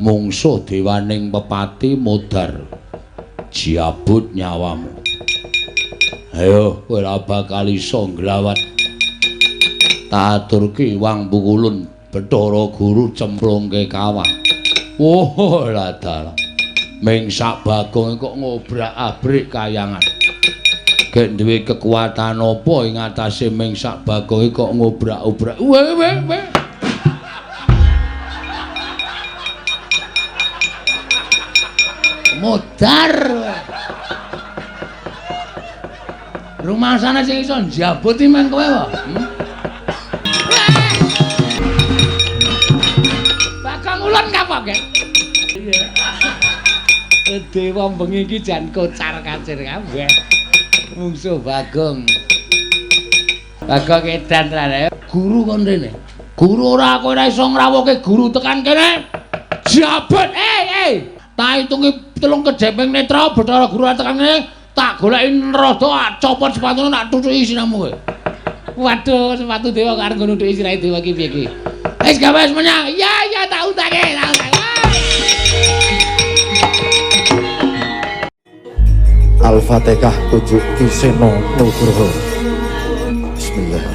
mungsuh dewaning pepati modar jiabut nyawamu. Ayo ora bakal iso nglawat. Tak aturke Wang Pukulun Bathara Guru cemplungke kawah. Oh lah dalah. Ming sak Bagong kok ngobrak-abrik kayangan. Gek duwe kekuatan apa ing atase Ming sak Bagong kok ngobrak-obrak. Weh. Modar. Rumah sana sing iso njabut iki men kowe kok. Bagong ulun kapok, Gek. Iya. Dewa bengi iki jan kocar-kacir kabeh. Mungsuh Bagong. Bagong edan rene. Guru kon rene. Guru ora kowe ora iso ngrawuhke guru tekan kene. Jabut. Tak hitungi 3 kejeping netra Bathara Guru tekan kene. Tak goleki nerada copot sepatune tak tutuki sinamu kowe. Waduh, sepatu dewa karo ngono dhek sirahe dewa iki piye iki? Wis gawe wis menyang. Ya tak utake. Al-Fatihah ujuk Kiseno Nugroho. Bismillah.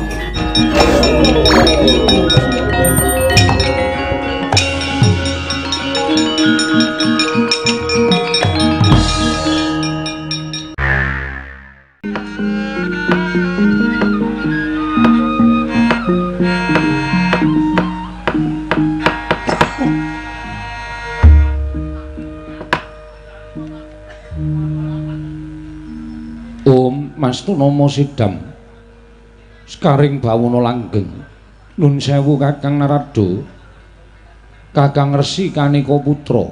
Mastu Nomo Sidam Sekaring Bawono Langgeng Nun sewu Kakang Narada Kakang Resi Kanika Putra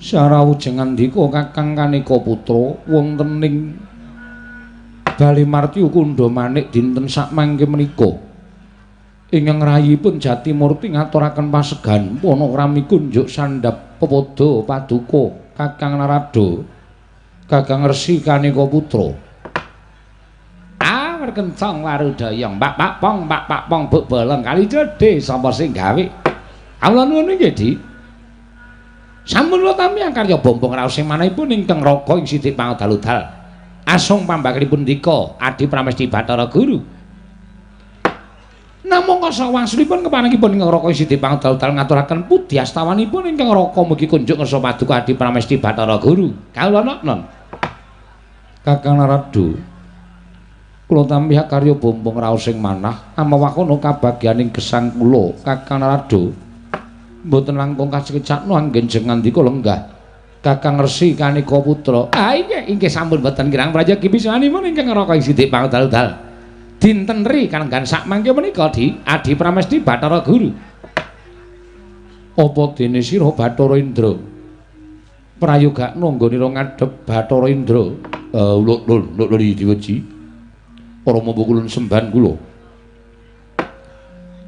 Sarawujeng andika Kakang Kanika Putra wonten ing Bali Martya Kundha Manik dinten sakmangke menika ingkang rayipun Jatimurti ngaturaken pasegan panakrami kunjuk sandhap pepada paduka Kakang Narada Kakang Resi Kanika Putra. Merkencong warudaya Pak Pong buk bolong kali cedhe sapa sing gawe. Kawula nuwun nggih, Di. Sampun kula tampi karya bombong raos sing manahipun ingkang raga ing Sidik Pangudal-udal. Asung pambakipun dika Adi Pramesti Bathara Guru. Namung kasa wangsulipun kepanengipun ingkang raga ing Sidik Pangudal-udal ngaturaken pudi astawanipun ingkang raga mugi kunjuk ngersa paduka Adi Pramesti Bathara Guru. Kawula non. Kakang Narada kula tampi karya bombong raos sing manah amawakono kabagyaning gesang kula Kakang Narada mboten langkung kacekecakno anggen ngandika lenggah Kakang Resi Kanika Putra. Inggih sampun mboten kirang prayogi pisanipun ingkang raka ing Sidik Pangudal-udal dinten ri kalenggan sakmangke menika Di Adi Pramesti Bathara Guru. Apa dene sira Bathara Indra prayogakno nggonira ngadhep Bathara Indra lho diweji Rama Pukulun semban kula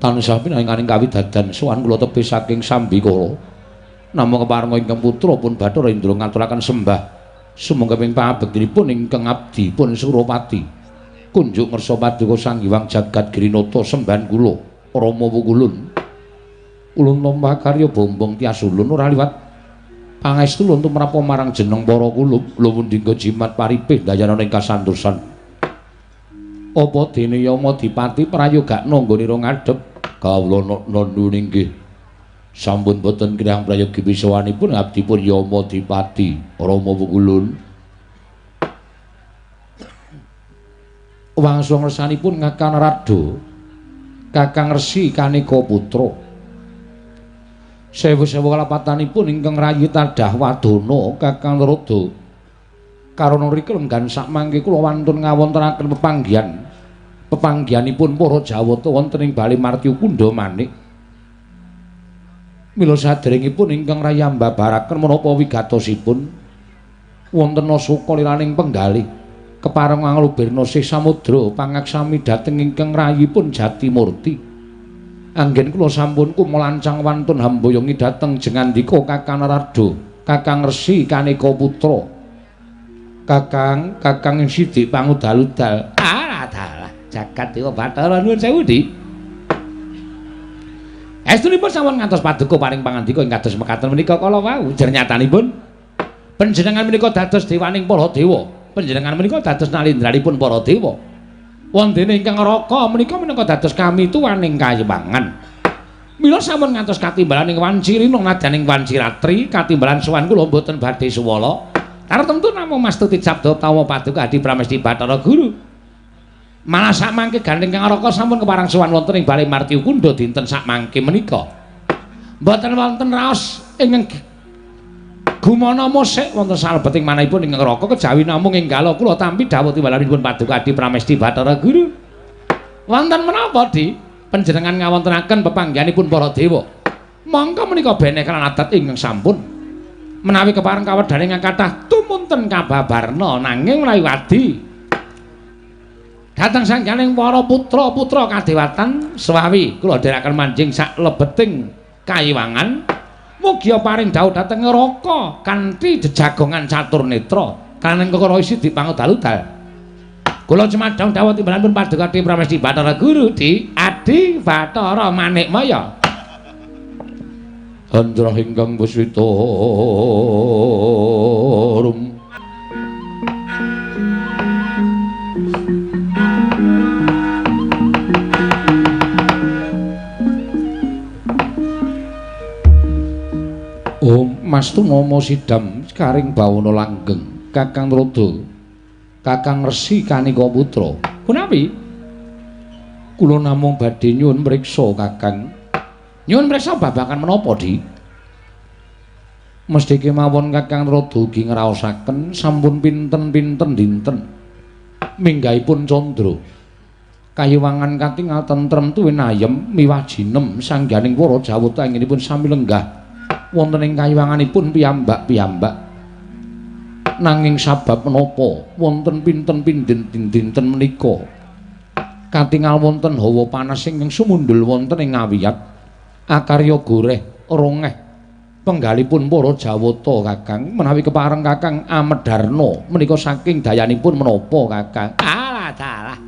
tansah pinanganing kawidadan sowan kula tebih saking Sambikala namung keparenga ingkang putra pun Bathara Indra ngaturaken sembah sumangga ping pangabektinipun ingkang abdi pun Suropati kunjuk ngersa paduka Sang Hyang Jagat Grinata semban kula Rama Pukulun ulun tambah karya bombong tias ulun ora liwat pangestu luntu menapa marang jeneng para kulub luwun dinggo jimat paripih dayana ing kasantosan. Apa dene Yama Dipati prayogakno nggonira ngadhep kawula nuwun inggih. Sampun boten kirang prayogi pisawanipun abdipun Yama Dipati Rama Pukulun. Wangsul ngersanipun Kakang Narada Kakang Resi Kanika Putra. Sewu-sewu kalapatanipun ingkang rayi tadah wadana Kakang Narada. Karana rika lenggan sakmangke kula wantun ngawontenaken pepanggihan. Pepanggihanipun para Jawata wonten ing Bali Martya Kundha Manik. Mila sadèrèngipun ingkang rayi mbabaraken menapa wigatosipun wonten asaka liraning penggalih kepareng nglubirna sih samudra pangaksami dhateng ingkang rayipun Jatimurti. Anggen kula sampun kumelancang wantun hamboyongi dhateng jengandika Kakang Narada, Kakang Resi Kanika Putra. Kakang Sidik Pangudal-udal. Dalah jagat dewa Bathara nuwun sewu, Di. Estunipun sampun ngantos paduka paring pangandika ing kados mekaten menika kala wau jernyatanipun panjenengan menika dados dewaning para dewa. Panjenengan menika dados nalindranipun para dewa. Wondene ingkang raka menika dados kami tuwaning kayiwangan. Mila sampun ngantos katimbalan ing wancirina nadyaning wanciratri katimbalan sowan kula mboten badhe suwala. Tartemtu namung mastuti sabda utawa paduka Adi Pramesti Bathara Guru. Malah sakmangke gandeng kang raka sampun keparang sowan wonten ing Bale Marti Kunda dinten sakmangke menika. Mboten wonten raos ingkang gumana musik wonten salebeting manahipun ing raka kejawi namung enggal kula tampi dawuh timbalanipun paduka Adi Pramesti Bathara Guru. Wonten menapa Di panjenengan ngawontenaken pepanggihanipun para dewa? Monggo menika bene kan adat ingkang sampun menawi kepareng kawedaning ingkang kathah tumunten kababarna nanging menawi wadi dhateng sangganing para putra-putra kadewatan swawi kula dherekaken manjing sak lebeting kayiwangan mugi paring dawuh dhateng neraka kanthi jejagongan catur netra kaneng kekara isi dipangudal-udal. Kula cumadhang dawuh timbalanipun paduka Adi Pramesti Bathara Guru Di Adi Bathara Manikmaya. Andra ingkang puswita rum Mastu Mama Sidam karing bawana langgeng Kakang Rada Kakang Resi Kanika Putra. Punapi? Kula namung badhe nyuwun mriksa Kakang. Nyuwun mriksa babagan menapa, Di? Mesti kemawon Kakang Rada ugi ngraosaken sampun pinten-pinten dinten minggahipun candra. Kayiwangan katingal tentrem tuwin ayem miwah jinem sangganing para Jawata anggenipun sami lenggah wonten ing kayiwanganipun piyambak-piyambak. Nanging sabab menapa wonten pinten-pinten dinten menika katingal wonten hawa panas ingkang sumundul wonten ing ngawiyat akarya goreh rongeh penggalipun para Jawata Kakang menawi kepareng Kakang Amedarna menika saking dayanipun menapa Kakang? Alah dalah.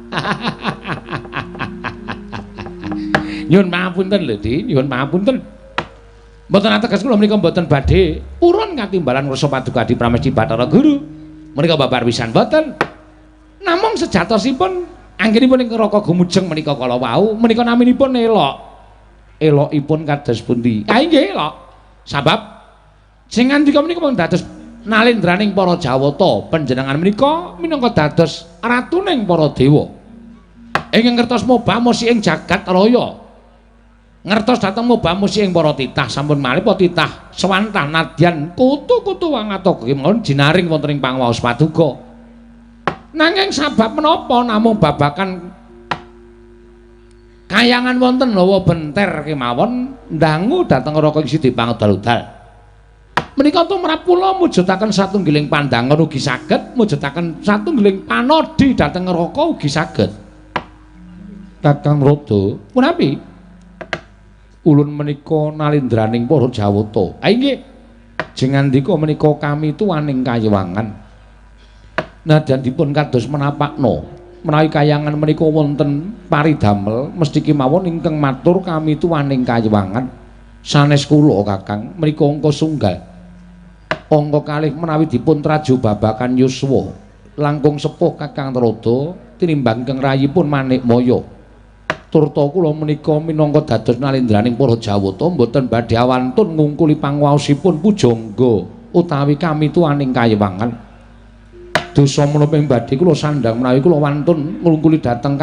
Nyuwun pangapunten lho Di, nyuwun pangapunten. Mboten ateges kula menika mboten badhe purun katimbalan ngrasa paduka Adi Pramesti Bathara Guru. Menika babar pisan mboten. Namung sejatosipun anggenipun ing neraka gumujeng menika kala wau menika naminipun elok. Elokipun kados pundi? Ah nggih elok. Sabab sing ngandika menika pun dados nalindraning para Jawata, panjenengan menika minangka dados ratuning para dewa. Ingkang ngertos moba musi ing jagat raya. Ngertos dhateng moba musi ing para titah sampun malih para titah swantah nadyan kutu-kutu wangata kemawon jinaring wonten ing pangwaos paduka. Nanging sabab menapa namung babakan kayangan wonten hawa benter kemawon ndangu dhateng neraka ing sidi pangudal-udal. Menika tumrap kula mujudaken satunggiling pandangan ugi saged, mujudaken satunggiling panodi dhateng neraka ugi saged. Kakang Rada, punapi? Ulun menika nalindraning para Jawata. Ha inggih. Jengandika menika kami tuwaning kayiwangan. Nadyan dipun kados menapakna menawi kayangan menika wonten paridamel mesti kemawon ingkang matur kami tuwaning kayiwangan sanes kula Kakang menika angka sunggal angka kalih menawi dipun traju babakan yuswa langkung sepuh Kakang Rada tinimbang keng rayipun Manikmaya turta kula menika minangka dados nalindraning para Jawata mboten badhe awantun ngungkuli pangwaosipun pujangga utawi kami tuwaning kayiwangan. Dosa menapa badhe kula sandhang menawi kula wantun nglungkuli dhateng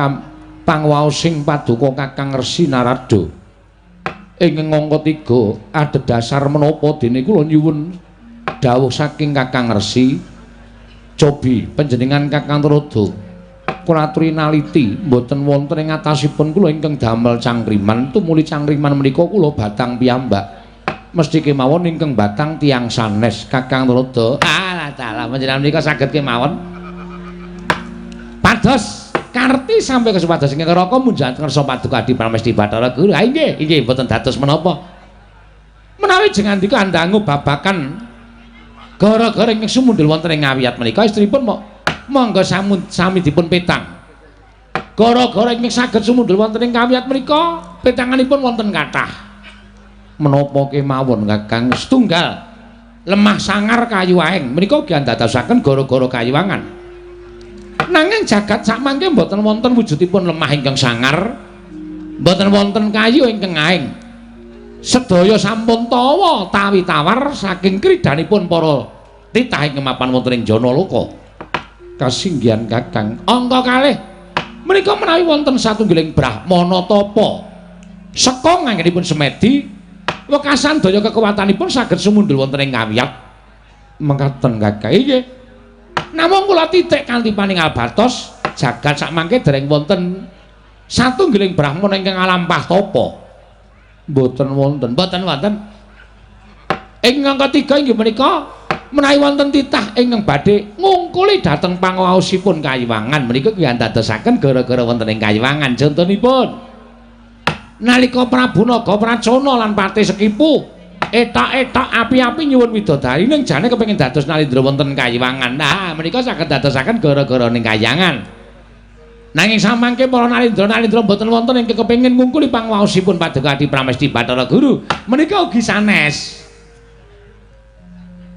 pangwaosing paduka Kakang Resi Narada. Ing angka 3 adhedhasar menapa dene kula nyuwun dawuh saking Kakang Resi cobi panjenengan Kakang Rada kula aturi naliti mboten wonten ing atasipun kula ingkang damel cangkriman tumuli cangkriman menika kula batang piyambak. Mesti kemawon ingkang batang tiang sanes Kakang Rada. Alah dalah panjenengan menika saged kemawon pados karti sampai kesupados ing neraka munjat ngersa paduka Adi Pramesti Bathara Guru. Ha inggih, inggih mboten dados menapa. Menawi jengandika andangu babakan gara-gara ing sumundul wonten ing ngawiyat menika istripun monggo sami dipun petang. Gara-gara ing saged sumundul wonten ing ngawiyat menika petanganipun wonten kathah. menapa kemawon Kakang setunggal lemah sangar kayuwaing menika ugi andadosaken gara-gara kayuwangan. Nanging jagat sakmangke mboten wonten wujudipun lemah ingkang sangar, mboten wonten kayu ingkang aing. Sedaya sampun tawa tawi tawar saking kridanipun para titah ingkang mapan wonten ing Janaloka. Kasinggihan Kakang, angka kalih menika menawi wonten satunggiling brahmana tapa seka nganggenipun semedi wekasan daya kekuwatanipun saged sumundul wonten ing ngawiyat. Mekaten Kakang. Nggih. Namung kula titik kanthi paningal batos jagat sakmangke dereng wonten satunggiling brahmana ingkang alampah tapa. Mboten wonten. Ingkang ketiga inggih menika menawi wonten titah ingkang badhe ngungkuli dhateng pangaosipun Kayuwangan menika nggih andadosaken gara-gara wonten ing Kayuwangan. Contonipun nalika Prabu Nagapracana lan Patih Sekipu etak-etak api-api nyuwun widodari ning jane kepengin dados Nalindra wonten Kayuwangan. Nah, menika saged dadosaken gara-gara ning Kayuwangan. Nanging samangke para Nalindra mboten wonten ingkang kepengin ngungkuli pangaosipun Paduka Adi Pramesti Bathara Guru. Menika ugi sanes.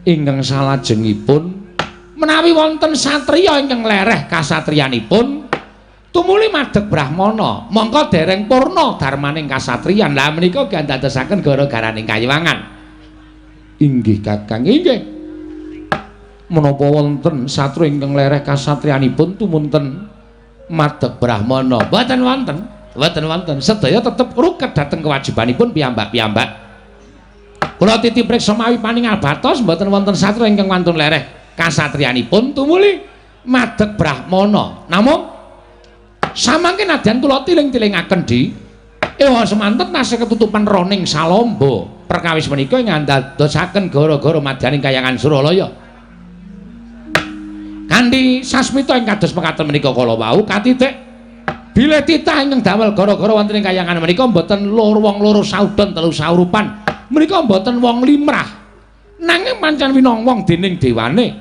Ingkang salajengipun menawi wonten satriya ingkang lereh kasatriyanipun tumuli madheg brahmana mongko dereng purna darmaning kasatriyan. Lah menika ugi andadosaken gara-garaning Kayuwangan. Inggih Kakang, inggih. Menapa wonten satru ingkang lereh kasatriyanipun tumunten madheg brahmana? Mboten wonten. Sedaya tetep ruket dhateng kewajibanipun piyambak-piyambak. Kula titih priksa mawi paningal batos mboten wonten satru ingkang wantun lereh kasatriyanipun tumuli madheg brahmana. Namung samangke nadyan kula tiling-tilingaken di ewa semanten tasih ketutupan roning salamba perkawis menika ing andadosaken gara-gara madyaning Kahyangan Suralaya. Kanthi sasmita ing kados mekaten menika kala wau katitik bilih titah ingkang damel gara-gara wonten ing Kahyangan menika mboten wong loro saudon telu saurupan. Menika mboten wong limrah. Nanging pancen winong-wong dening dewane.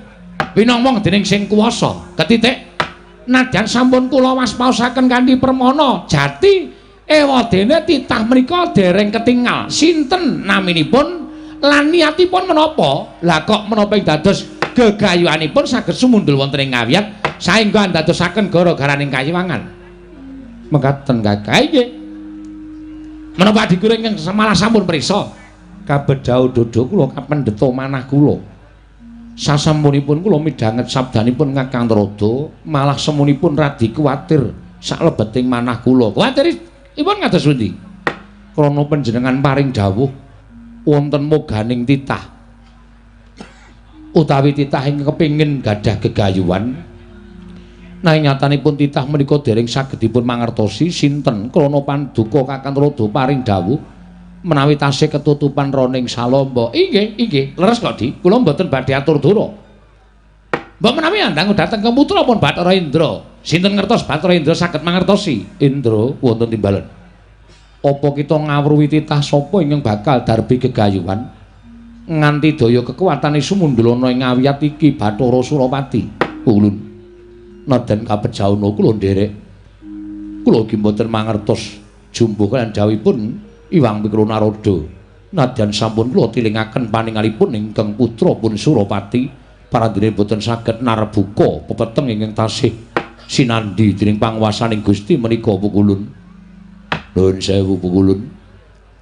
Winong-wong dening sing kuwasa. Ketitik nadyan sampun kula waspaosaken kanthi permana jati ewadene titah menika dereng ketingal sinten naminipun lan niatipun menapa. Lah kok menapa ing dados gegayuhanipun saged sumundul wonten ing ngawiyat saengga andadosaken gara-garaning Kayuwangan. Mekaten Kakang. Nggih. Menapa dikuring ingkang malah sampun priksa kabedhau dodo kula kapendheta manah kula. Sasampunipun kula midhanget sabdanipun Kakang Trada, malah semunipun radi kuwatir saklebeting manah kula. Kuwatiripun kados pundi? Krana panjenengan paring dawuh wonten moganing titah utawi titah ingkang kepengin gadah gegayuhan. Nanging nyatanipun titah menika dereng sagedipun mangertosi sinten krana panduka Kakang Trada paring dawuh menawi tasih ketutupan roning salamba. Inggih, leres kok Di. Kula mboten badhe atur dura. Mbok menawi andang dhateng ke putra pun Bathara Indra. Sinten ngertos Bathara Indra saged mangertosi? Indra wonten timbalan. Apa kita ngawruhi titah sapa ingkang bakal darbi gegayuhan nganti daya kekuwatane sumundul ana ing ngawiyat iki Bathara Surapati. Ulun. Naden kapejauna kula nderek. Kula ugi mboten mangertos jumbuh kaliyan dawuhipun Iwang Mikronarada. Nadyan sampun kula tilingaken paningalipun ingkang putra pun Surapati paradene boten saged narbuka pepeteng ingkang tasih sinandhi dening panguwasaning Gusti menika Pukulun. Nuwun sewu Pukulun.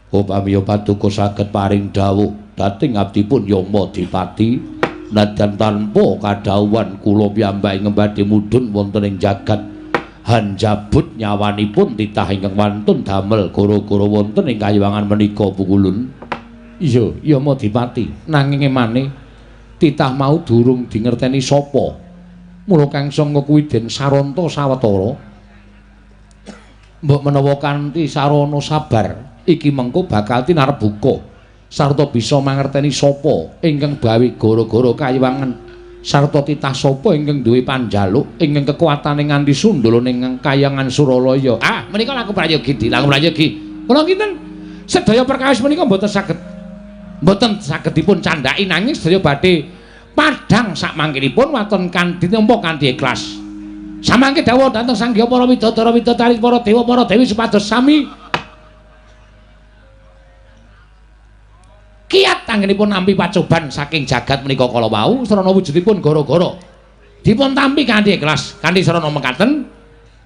Upamiya paduka saged paring dawuh dhateng abdipun Yama Dipati nadyan tanpa kadhawuhan kula piyambake ngembadhe mudhun wonten ing jagat hanjabut nyawanipun titah ingkang wantun damel gara-gara wonten ing Kayuwangan menika Pukulun. Iya, Yama Dipati. Nanging emane titah mau durung dingerteni sapa. Mula kang sanga kuwi Den Saranta sawetara. Mbok menawa kanthi sarana sabar iki mengko bakal tinarbuka sarta bisa mangerteni sapa ingkang bawi gara-gara Kayuwangan sarta titah sapa ingkang duwe panjaluk ingkang kekuwatane nganti sundul ning Kahyangan Suralaya. Ah, menika laku prayogi Di, laku prayogi. Kula kinten sedaya perkawis menika mboten saged dipun candhaki nanging sedaya badhe padhang sakmangkinipun waton kanthi nampa kanthi ikhlas. Samangke dawuh dhateng Sangya para widodara widodari para dewa para dewi supados sami kiat anggenipun nampi pacoban saking jagat menika kala wau sarana wujudipun gara-gara dipun tampi kanthi ikhlas kanthi sarana mekaten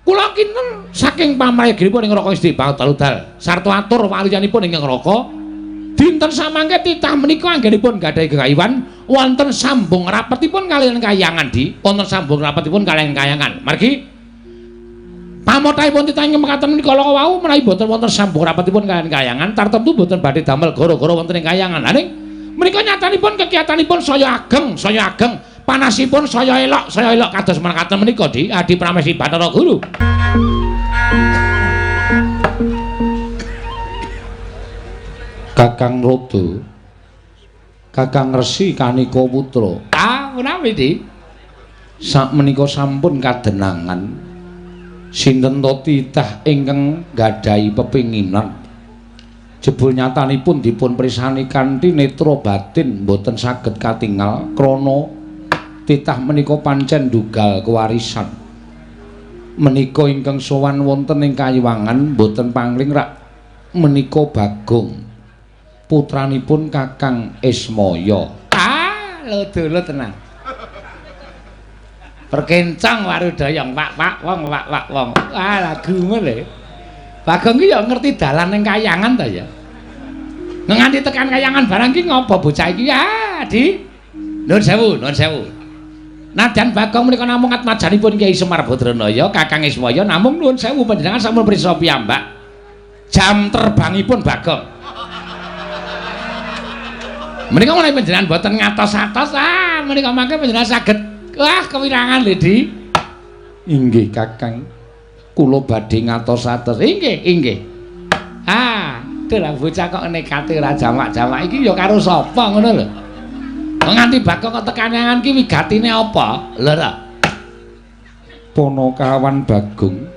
kula kinten saking pamrayaginipun ing Raka Isti Bautaludal sarta atur waliyanipun ing Raka dinten samangke titah menika anggenipun gadhahi gegayuhan wonten sambung rapetipun kaliyan kayangan wonten sambung rapetipun kaliyan kayangan margi pamothaipun titah ing mekaten menika kala wau menawi boten wonten sambung rapetipun kaliyan kayangan tartemtu boten badhe damel gara-gara wonten ing kayangan aning menika nyatanipun kegiatanipun saya ageng panasipun saya elok kados mekaten menika Adi Pramesti Bathara Guru Kakang Rodo Kakang Resi Kanika Putra menawi Di sak menika sampun kadenangan sinten to titah ingkang gadhahi pepinginan jebul nyatanipun dipun prisani kanthi netra batin boten saged katingal krana titah menika pancen dugal kewarisan menika ingkang sowan wonten ing Kayiwangan boten pangling rak menika Bagong putranipun Kakang Ismaya lho tenan perkencang warudayang pak wong lagu ngene Bagong ki ya ngerti dalan ning Kayangan ta ya nganti tekan Kayangan barang ki ngopo bocah iki Di nuwun sewu nadyan Bagong menika namung atmajanipun Kyai Semar Badranaya Kakang Ismaya namung nuwun sewu panjenengan sampun prisa piyambak jam terbangipun Bagong menika menawi panjenengan boten ngatos-atos menika mangke panjenengan saged kewirangan lho Di inggih Kakang kula badhe ngatos-atos inggih delah bocah kok nekate ora jamak-jamak iki ya karo sapa ngono lho nganti Bagong kok tekanangan ki wigatine apa lho ra Panakawan Bagong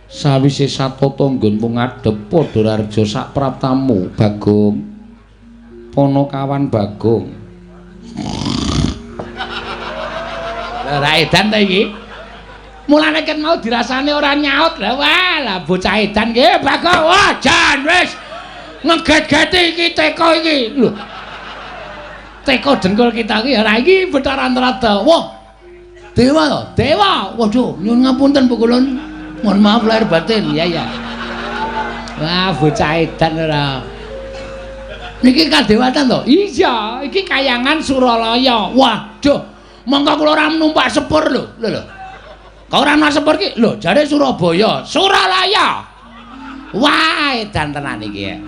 sawise satata nggonmu ngadhep padha raja sak praptamu Bagong Panakawan Bagong ora edan ta iki mulane ket mau dirasane ora nyaut lha walah bocah edan nggih Bagong wah jan wis ngeget-geti iki teko iki lho teko dengkul kita iki ora iki Bathara Antarada wah dewa waduh nyuwun ngapunten Bu Kulon mohon maaf lahir batin ya wah bocah edan ora niki kadewatan to iya iki Kayangan Suralaya waduh monggo kula ora numpak sepur lho. Kok ora ana sepur ki? Lho, jare Surabaya, Suralaya. Wah, edan tenan iki ya.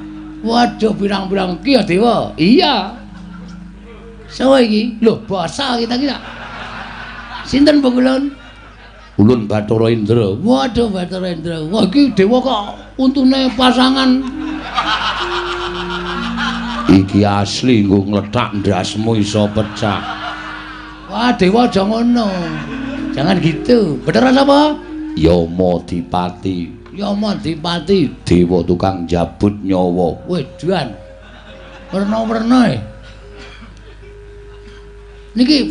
Waduh, pirang-pirang ki ya Dewa. Iya. Sopo iki? Lho, basa kita ki. Sinten Bu Kulon? Ulun Bathara Indra. Waduh, Bathara Indra. Wah, iki Dewa kok untune pasangan. Iki asli nggo ngletak ndasmu iso pecah. Wah Dewa aja ngono. Jangan gitu. Beneran apa? Yamadipati. Dewa tukang jabut nyawa. Wedan. Werna-werna. Niki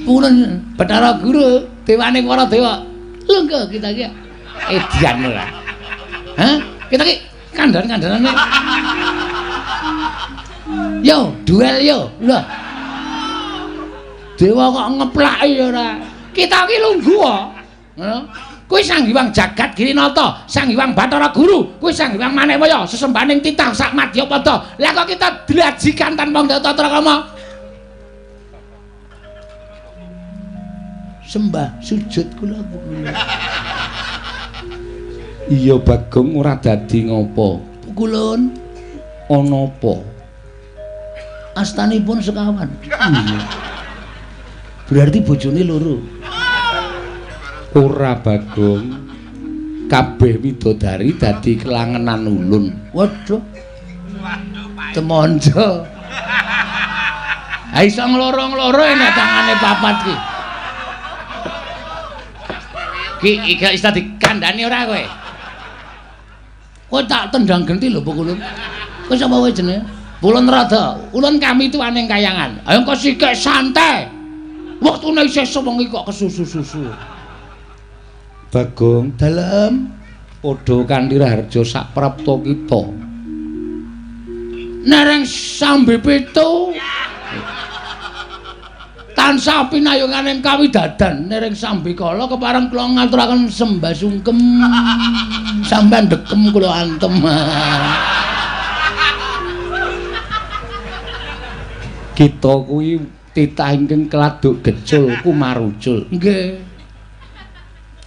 purun Bathara Guru, dewane para dewa. Lengko kita iki. Edian ora. Kita ki kandhan-kandhanane. Yo, duel yo. Lho. Dewa kok ngeplaki ora. Kita ki lungguh kok. Ngono. Kuwi Sang Hyang Jagat Girinata, Sang Hyang Bathara Guru, kuwi Sang Hyang Manewaya, sesembahaning titah sak Madyapada. Lah kok kita dilajikan tanpa tata krama. Sembah sujud kula Bu. Iya Bagong ora dadi ngopo? Bu Kulon ana apa? Astanipun sekawan. Iya. Berarti bojone loro. Ora Bagong. Kabeh widodari dadi kelangenan ulun. Waduh. Temonjo. Ha iso ngloro-ngloro enak tangane papat ki. Ki iki iso dikandhani ora kowe? Kowe tak tendang genti lho Bu Kulun. Kowe sapa wae jenenge? Ulun Rada. Ulun kami tuaning Kayangan. Ayo kok sikik santai. Waktune isih sewengi kok kesusu-susu. Bagong dalem padha kanthi raharja sak prapta kita. nereng sambi pitu tansah pinayungan ing kawidadan nereng sambi kala kepareng kula ngaturaken sembah sungkem sampean dekem kula antem. Kita kuwi titah ingkang keladuk gecul kumarucul. Nggih.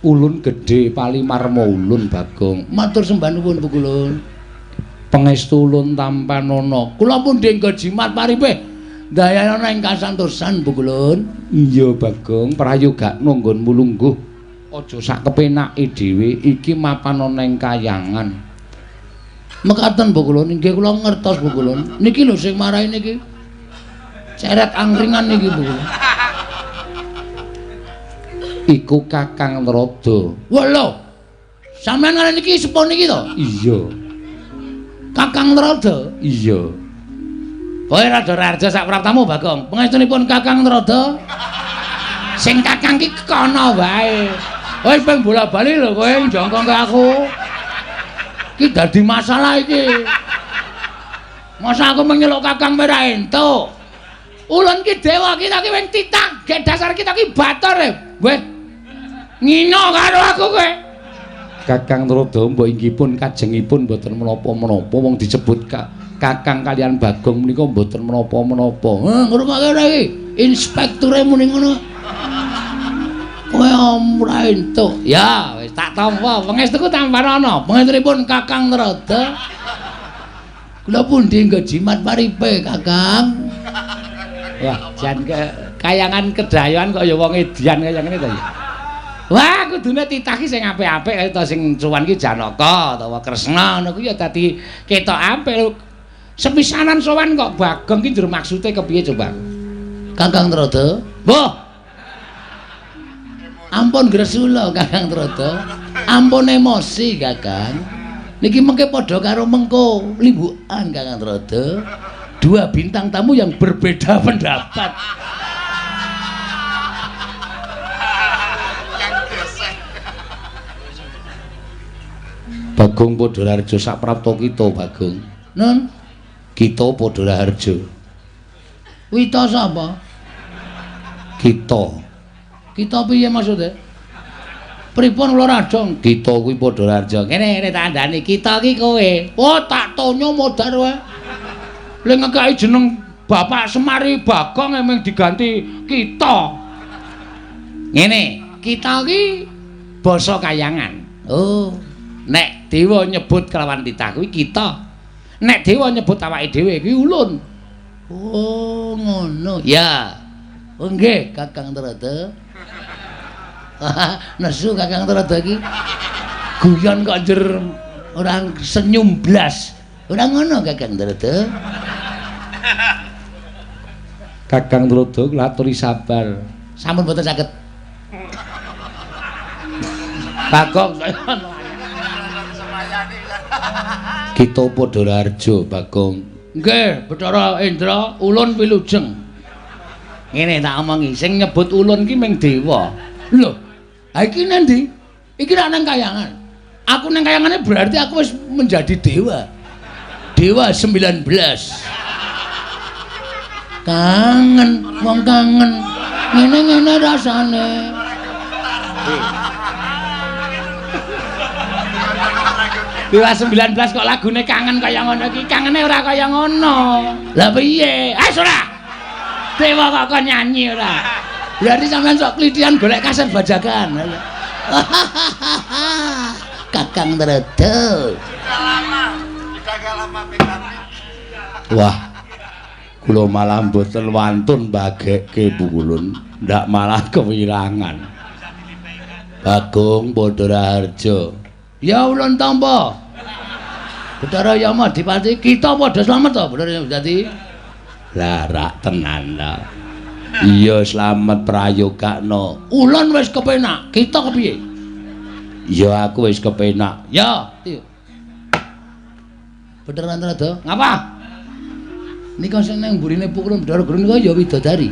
Ulun gedhe palimarma ulun Bagong. Matur sembah nuwun Bu Kulun. Pangestu ulun tampanana. Kula pun denggo jimat paripe dayana ing kasantosan Bu Kulun. Iya Bagong, prayogakno nggonmu lungguh. Aja sak kepenake dhewe iki mapan ana ing kayangan. Mekaten Bu Kulun, nggih kula ngertos Bu Kulun. Niki lho sing marahi niki. Ceret angkringan niki Bu. Iku Kakang Narada. Wah lho. Sampeyan ngene iki sepon iki to? Iya. Kakang Narada? Iya. Kowe rada raja sak praptamu Bagong. Pangestunipun Kakang Narada. Sing Kakang ki kono wae. Kowe ping bola-bali lho kowe njongkong ke aku. Ki dadi masalah iki. Masa aku menyeluk Kakang merah entuk. Ulun ki dewa kita ki wing titah, gek dasar kita ki batur e. Kowe ngino karo aku kowe. Kakang Narada mbok inggihpun kajengipun mboten menapa-menapa wong disebut Kakang kalian Bagong menika mboten menapa-menapa. Ngrungokke ora iki. Inspekture muni ngono. Kowe ora entuk. Ya, wis tak tampa. Pangestuku tampanana. Pangestunipun Kakang Narada. Kula pun dienggo jimat paripe, Kakang. Wah, jan kayangan kedayoan kok ya wong edian kaya ngene to ya. Wah, kudune titah ki sing apik-apik kaya to sing cuwan ki Janaka utawa Kresna ngono kuwi ya dadi ketok apik. Sepisanan sowan kok Bagong ki njur maksude kepiye coba? Kakang Narada. Mbah. Ampun gresula Kakang Narada. Ampun emosi Kakang. Niki mengke padha karo mengko limbukan Kakang Narada. Dua bintang tamu yang berbeda pendapat. Bagong Padharjo sak prapta kita Bagong. Nun, kita Padharjo. Wita sapa? Kita. Kita piye maksude? Pripun kula radong? Kita kuwi Padharjo. Kene tandane kita ki kowe. Oh, tak tonyo modar wae. Lek ngekaki jeneng Bapak Semari Bagong emang diganti kita. Ngene, kita ki basa kayangan. Oh, nek dewa nyebut kelawan titah kuwi kita. Nek dewa nyebut awake dhewe kuwi ulun. Oh, ngono. Ya. Oh nggih, Kakang Narada. Nesu Kakang Narada iki. Guyon kok njur orang senyum blas. Ora ngono Kakang Narada. Kakang Narada ngaturi sabar. Sampun mboten saged. Bagong kita Padharjo Bagong. Nggih, Bathara Indra, ulun wilujeng. Ngene tak omongi, sing nyebut ulun ki ming dewa. Lho, ha iki nendi? Iki nek nang kayangan. Aku nang kayangane berarti aku wis menjadi dewa. Dewa 19. Kangen, wong kangen. Ngene-ngene rasane. Dewa 19 kok lagune kangen kaya ngono iki. Kangene ora kaya ngono. Lah piye? Ora. Dewa kok kon nyanyi ora. Berarti sampean sok klitian golek kaset bajakan. Kakang Narada. Wah. Kula malah mboten wantun bagekke Bu Kulun, ndak malah kewirangan. Bagong Padharjo. Ya ulun tampa. Bathara Yama Dipati kita padha slamet to, bener dadi. Lah rak tenan ta. Iya slamet prayogakno. Ulun wis kepenak, kita kepiye? Ya aku wis kepenak. Ya, iya. Bathara Narada, ngapa? Nika sing nang mburine Pukulun Bathara Guru nika ya widodari.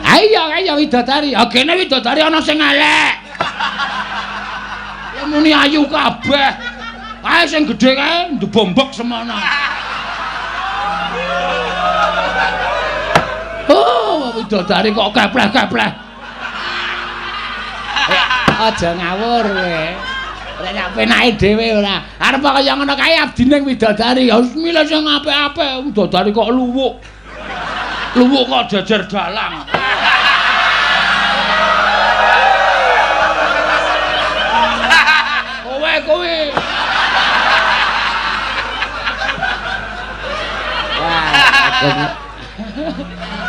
Ayo widodari. Ha kene widodari ana sing elek. Ya muni ayu kabeh. Ae sing gedhe kae ndebombok semono. widodari kok kepleh-kepleh. Aja ngawur kowe. Ora nyampe penake dhewe ora. Arep kaya ngono kae abdine widodari. Ya wis milih sing apik-apik. Widodari kok luwuk. Luwuk kok jejer dalang. Kowe. Wah,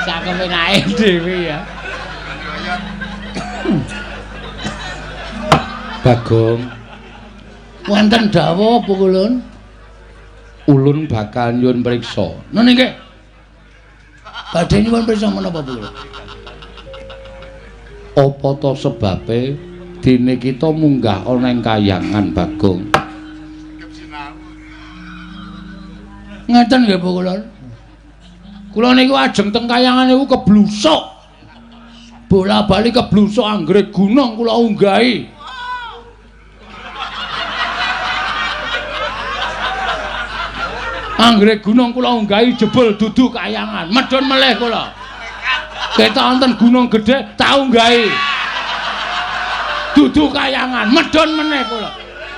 sakem penake dhewe ya. Bagong. Wonten dawuh apa kulun? Ulun bakal nyuwun priksa. Nggih nggih. Badhe nyuwun priksa menapa kulun? Apa to sebabe dene kita munggah ana ing Kahyangan Bagong? Ngeten nggih Bu kulun. Kula niku ajeng teng Kahyangan niku keblusuk. Bola-bali keblusuk anggrek gunung kula unggahi. Anggrek gunung kula unggahi jebul dudu Kahyangan. Medhun melih kula. Ketok wonten gunung gedhe tak unggahi. Dudu Kahyangan, medhun meneh kula.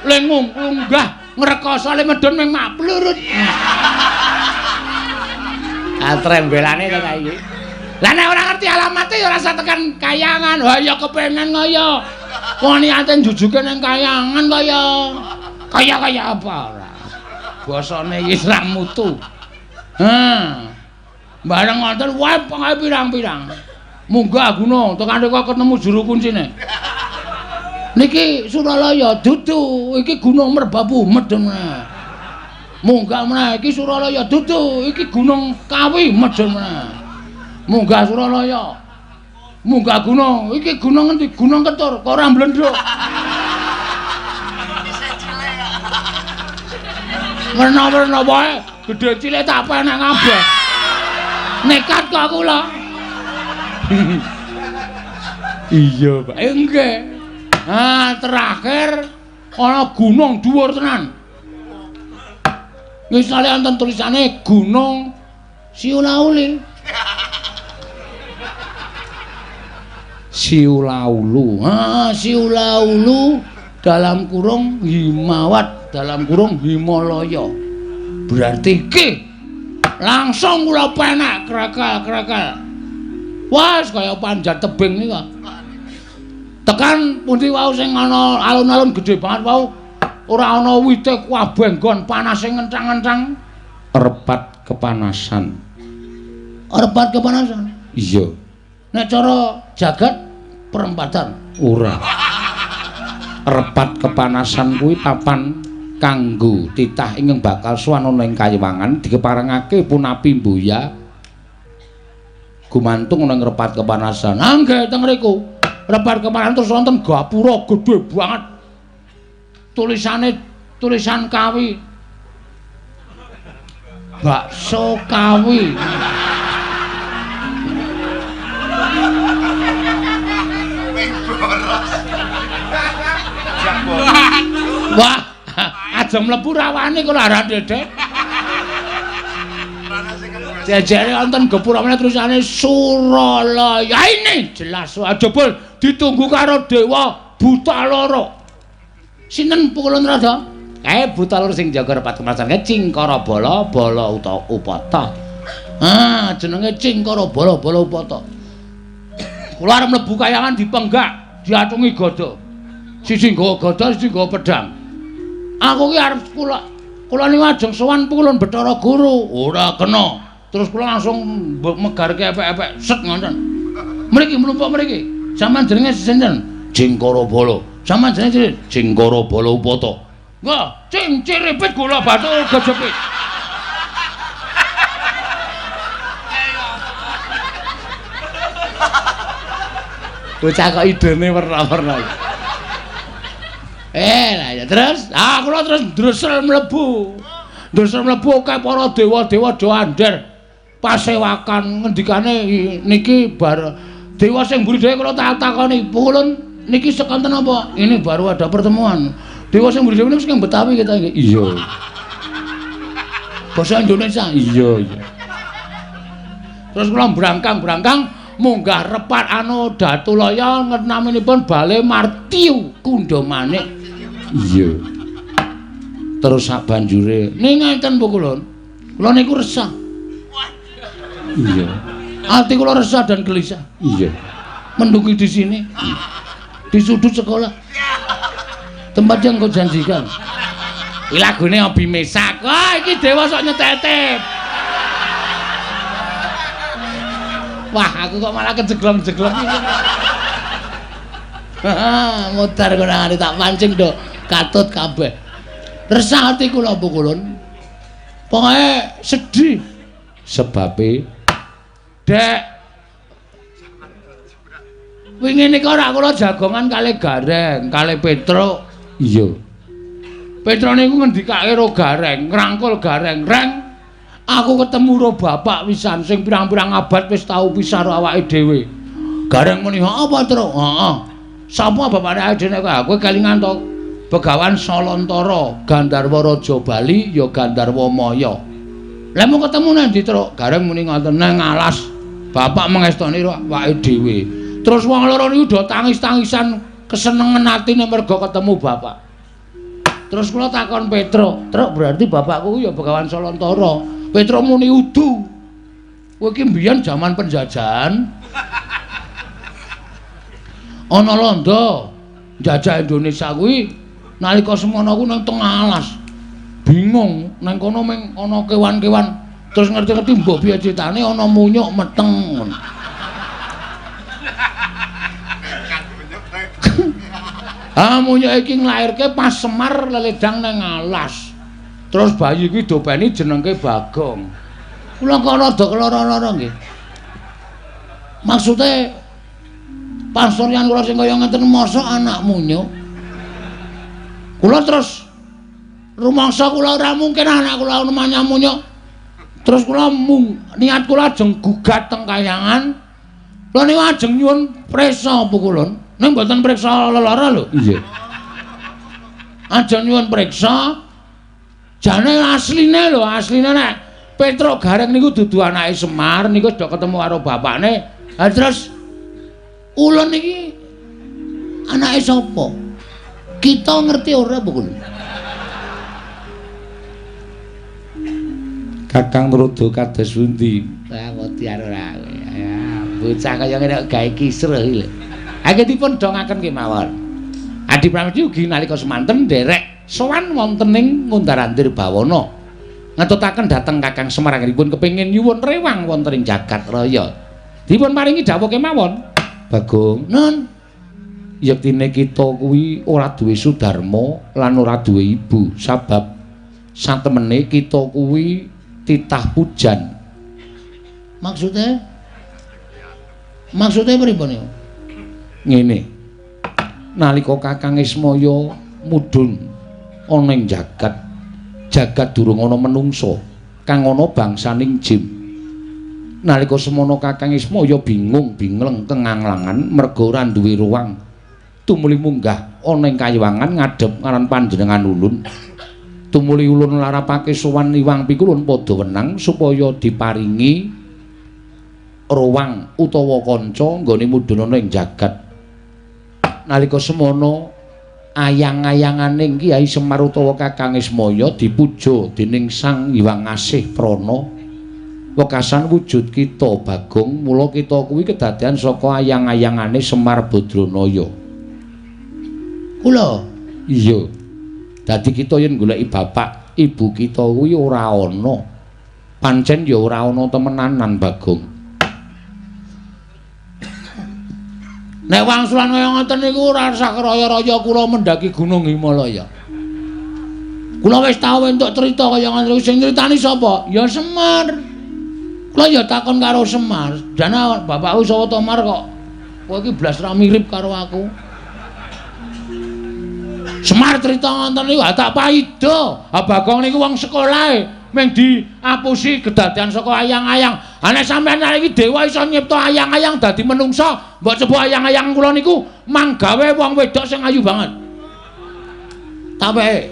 Lengung lunggah ngrekoso le medhun ming mak plurut. Trembelane to kae iki. Lah nek ora ngerti alamate ya ora usah tekan Kahyangan. Wah ya kepengen kaya wong niate jujuke ning Kahyangan kaya apa ora. Basane wis ra mutu. Bareng wonten wae pengae pirang-pirang. Munggah gunung tekan kok ketemu juru kuncine. Niki Suralaya dudu, iki Gunung Merbabu medhen meneh. Munggah meneh iki Suralaya dudu, iki Gunung Kawi medhen meneh. Munggah Suralaya. Munggah gunung, iki gunung endi? Gunung Ketur, kok ora mblendhok. Werna-werna wae, gedhe cilik tak penek kabeh. Nekat kok kula. Iya, Pak. Nggih. Terakhir ana gunung dhuwur tenan. Misale wonten tulisane Gunung Siulauli. Siulaulu. Siulaulu dalam kurung Himawat dalam kurung Himalaya. Berarti iki langsung kula penak krekel-krekel. Wes kaya panjat tebing nika. Tekan pundi wau sing ana alun-alun gedhe banget wau ora ana wite kabeh nggon panas sing ngencang-ngencang. Repat kepanasan. Repat kepanasan? Iya. Nek cara jagat perempatan ora. Repat kepanasan kuwi papan kanggo titah ingkang bakal sowan ana ing Kahyangan dikeparengake punapi mboya gumantung ana ing repat kepanasan. Nggih teng mriku. Repat kepanasan terus wonten gapura gedhe banget. Tulisan Kawi. Bakso Kawi. Wah, aja mlebu rawane kula arep dedek. Jajare wonten gapura meneh tulisane Suralaya. Ini jelas wae jebul ditunggu karo dewa buta loro. Sinten Pukulun Rada? Buta loro sing jaga repat kepanasan Cingkara Bala Upata. Jenenge Cingkara Bala Upata. Kula arep mlebu Kahyangan dipenggak, diatungi gada. Siji nggawa gada, siji nggawa pedang. Aku ki arep kula niku ajeng sowan Pukulun Bathara Guru, ora kena. Terus kula langsung megarke epek-epek set ngoten. Mriki mlumpuk mriki. Sampeyan jenenge sinten? Cingkara Bala. Sampeyan jenenge Cingkara Bala Upata. Wah, cing ciripit gula batu gejepit. Bocah kok idene werna-werna. Lah ya terus, kula terus ndresel mlebu. Ndresel mlebu akeh para dewa-dewa do andher. Pasewakan ngendikane niki bar dewa sing mburi dhewe kula tak takoni, "Pukulun niki sekanten apa?" Ini baru ada pertemuan. Dewa sing mburi dhewe niku sing Betawi kita iki. Iya. Basa Indonesia. Iya. Terus kula brangkang munggah repat anu Datulaya naminipun Bale Martiu Kundha Manik. Iya. Terus sabanjure ning ngenten Bu Kulon. Kula niku resah. Iya. Ati kula resah dan gelisah. Iya. Mendungi di sini. Di sudut sekolah. Tempat yang kau janjikan. Iki lagune Obi Mesak. Wah, iki dewa sok nyetetep. Wah, aku kok malah kejeglong-jeglong iki. Mutar kena tak pancing do katut kabeh. Resah ati kula Bu Kulon. Pokoke sedih. Sebabe Dek wingi nika ora kula jagongan kalih Gareng, kalih Petro. Iya. Petro niku ngendikake ro Gareng, ngrangkul Gareng, "Reng, aku ketemu ro bapak wisan sing pirang-pirang abad wis tau pisah ro awake dhewe." Gareng muni, "Apa, Tru?" "Heeh. Sapa bapake dhewe kowe kelingan to? Begawan Salantara, Gandarwa Raja Bali ya Gandarwa Maya." "Lah mau ketemu nanti, Tru?" Gareng muni ngoten, "Nang alas bapak mengestoni ro awake dhewe." Terus wong loro niku do tangis-tangisan kesenengan atine merga ketemu bapak. Terus kula takon Petro, "Truk, berarti bapakku ya Begawan Salantara." Petro muni, "Udu. Kowe iki mbiyen jaman penjajahan ana londo njajah Indonesia kuwi nalika semono ku nang tengah alas. Bingung nang kono meng ana kewan-kewan. Terus ngerti-ngerti mbok piye critane ana munyuk meteng." Munyuk iki nglairke pas Semar leledang nang alas. Terus bayi kuwi dopeni jenengke Bagong. Kula kok rada keloro-loro nggih. Maksude pasuryan kula sing kaya ngeten mosok anak munyuk. Kula terus rumangsa kula ora mungkin anak kula namanya munyuk. Terus kula niat kula ajeng gugat teng kahyangan. Kula niku ajeng nyuwun prisa Bu Kulon. Ning mboten priksa lelara lho. Iya. Ajeng nyuwun priksa. Jane asline lho, asline nek Petro Gareng niku dudu anake Semar, niku sudah ketemu karo bapakne. Lah terus ulun iki anake sapa? Kita ngerti ora, Bu Kulon? Kakang Rodo kados pundi? Lah mutiara ora. Ya, bocah kaya ngene gawe kisruh iki lho. Anggenipun dongaken kemawon. Adi Pramesti ugi nalika semanten nderek sowan wonten ing Ngundarandir Bawana. Ngetutaken dhateng Kakang Semar anggenipun kepengin nyuwun rewang wonten ing jagat raya. Dipun paringi dawuh kemawon. Bagong, "Nun, yektine kita kuwi ora duwe sudarma lan ora duwe ibu, sabab satemene kita kuwi titah pujan." Maksude pripun niku? Ngene. Nalika Kakang Ismaya mudhun ana ing jagat durung ana menungsa kang ana bangsaning jin. Nalika semono Kakang Ismaya bingung-bingleng kenganglangan merga ora duwe ruang tumuli munggah ana ing kayiwangan ngadhep ngaran panjenengan ulun. Tumuli ulun larapake sowan Iwang Pikulun padha wenang supaya diparingi ruang utawa kanca nggone mudhun ana ing jagat. Nalika semono ayang-ayanganing Kyai Semar utawa Kakang Ismaya dipuja dening Sang Hyang Asih Prana. Wekasan wujud kita Bagong, mula kita kuwi kedadian saka ayang-ayangane Semar Badranaya. Kula? Iya. Dadi kita yen goleki bapak ibu kita kuwi ora ana. Pancen ya ora ana temenanan Bagong. Nek wangsulan kaya ngoten niku ora sak raya-raya kula mendaki Gunung Himalaya. Kula wis tau entuk crita kaya ngoten niku sing nyritani sapa? Ya Semar. Kula ya takon karo Semar, "Jana bapakku sapa to Mar kok kowe iki blas ra mirip karo aku?" Semar crita ngoten niku tak paido. Bagong niku wong sekolahe mung diapusi kedadian saka ayang-ayang. Nek sampeyan iki dewa iso nyipta ayang-ayang dadi menungsa, mbok coba ayang-ayang kula niku manggawe wong wedok sing ayu banget. Tapi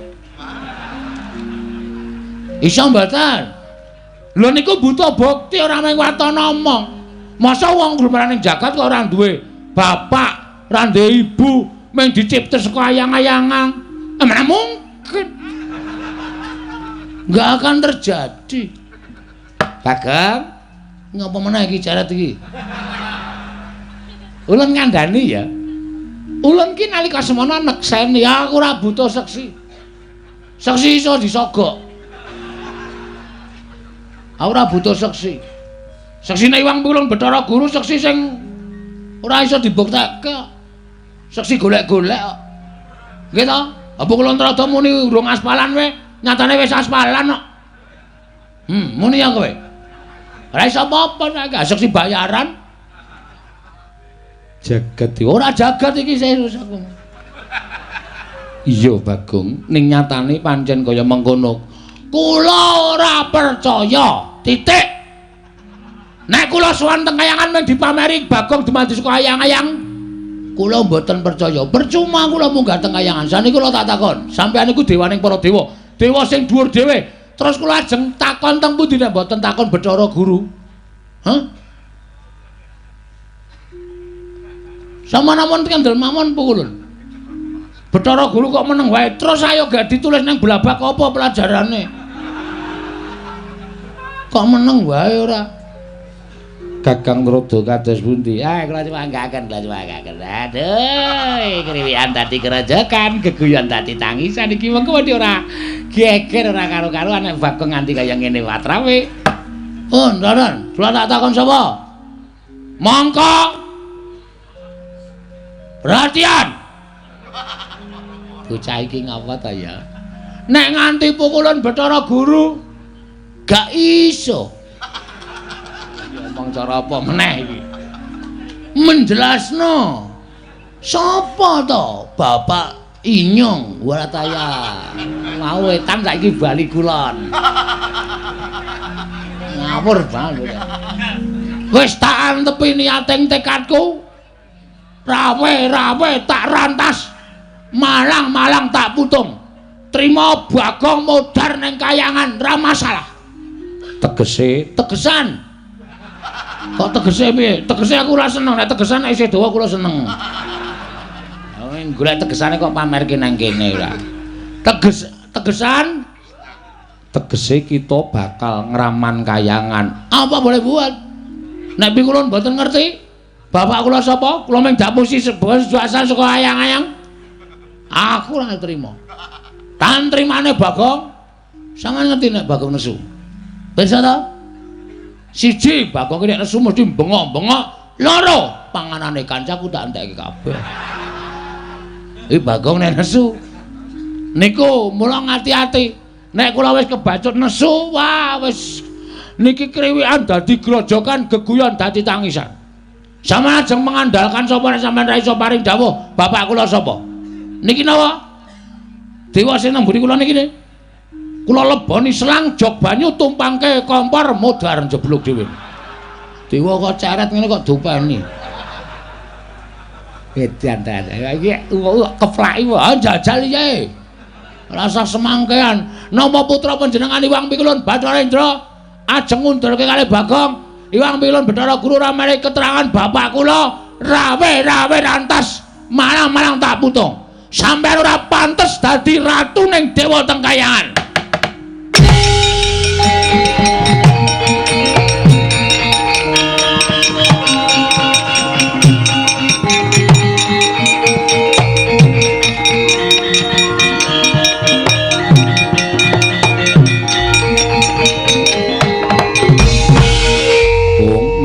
iso mboten? Lho niku butuh bukti ora mung watana omong. Masa wong lumrah ning jagat kok ora duwe bapak, ora duwe ibu, mung dicipta saka ayang-ayangan. Mana mungkin. Enggak akan terjadi. Bagong, ngapa meneh iki jarat iki? Ulun ngandani ya. Ulun ki nalika semana nekseni aku ora butuh seksi. Seksi iso disogok. Aku ora butuh seksi. Seksine Iwang Pilun Bathara Guru seksi sing ora iso dibuktekke. Seksi golek-golek kok. Nggih to? Apa kula Antarada muni urung aspalan wae, nyatane wis aspalan kok. Muni ya kowe. Ora iso apa-apa nek seksi bayaran. Jagat ora jagat iki serius aku. Iya Bagong, ning nyatane pancen kaya mengkono. Kula ora percaya. Titik. Nek kula sowan teng kayangan mung dipameri Bagong dumadi saka ayang-ayang, kula mboten percaya. Percuma kula munggah teng kayangan. Saniki kula tak takon, sampeyan iku dewaning para dewa. Dewa sing dhuwur dhewe. Terus kula ajeng takon teng pundi nek mboten takon Bathara Guru. Hah? Sama namun kendel mamon pukulun. Bathara Guru kok meneng wae. Terus ayo gak ditulis nang blabak apa pelajarane. Kok meneng wae ora? Kakang Rodo kados pundi? Kula cumanggaken, kula cumanggaken. Aduh, kriwian dadi kerojokan, geguyon dadi tangisan iki mengko ora geger ora karo-karuan nek Bagong nganti kaya ngene watrawe. Oh, Ndaran, kula tak takon sapa? Mongko. Perhatian. Bocah iki ngapa ta ya? Nek nganti pukulan Bathara Guru gak iso. Ngomong cara apa meneh iki? Menjelasno. Sapa to? Bapak Inyong Warataya. Ngawetan saiki bali kulon. Ngawur banget. Wis tak antepi niating tekadku. Rawe tak rantas. Malang tak putung. Trima Bagong modar ning kayangan ra masalah. Tegesan. Kok tegese piye? Tegese aku ora seneng, nek tegesan nek isih dawa kula seneng. Golek tegesane kok pamerke nang kene ora. Tegesan tegese kita bakal ngraman kayangan. Apa boleh buat? Nek pikulun mboten ngerti. Bapak kula sapa? Kula mung dapusi sebuah asal saka ayang-ayang. Aku ora trima. Tan trimane Bagong. Sampeyan ngerti nek Bagong nesu. Pirsa ta? Siji, Bagong nek nesu mesti bengok-bengok. Loro, panganane kancaku tak entekke kabeh. Iki Bagong nek nesu. Niku mula ngati-ati. Nek kula wis kebacut nesu, wah wis niki kriwikan dadi grojokan, geguyon dadi tangisan. Sampeyan ajeng mengandalkan sapa nek sampeyan ra iso paring dawuh, bapak kula sapa? Niki napa? Dewa sing nang mburi kula niki. Kula leboni selang jog banyu tumpangke kompor modar jeblok dhewe. Dewa kok ceret ngene kok dupeni. Edan ta. Iki keplaki wae jajal iki. Rasa semangkean. Napa putra panjenengan Iwang Pikulun Bathara Indra ajeng ngundurke kalih Bagong. Iwang Pikulun Bathara Guru ra menehi keterangan bapak kula rawe rantas malang tak putung. Sampeyan ora pantes dadi ratu ning dewa teng kayangan.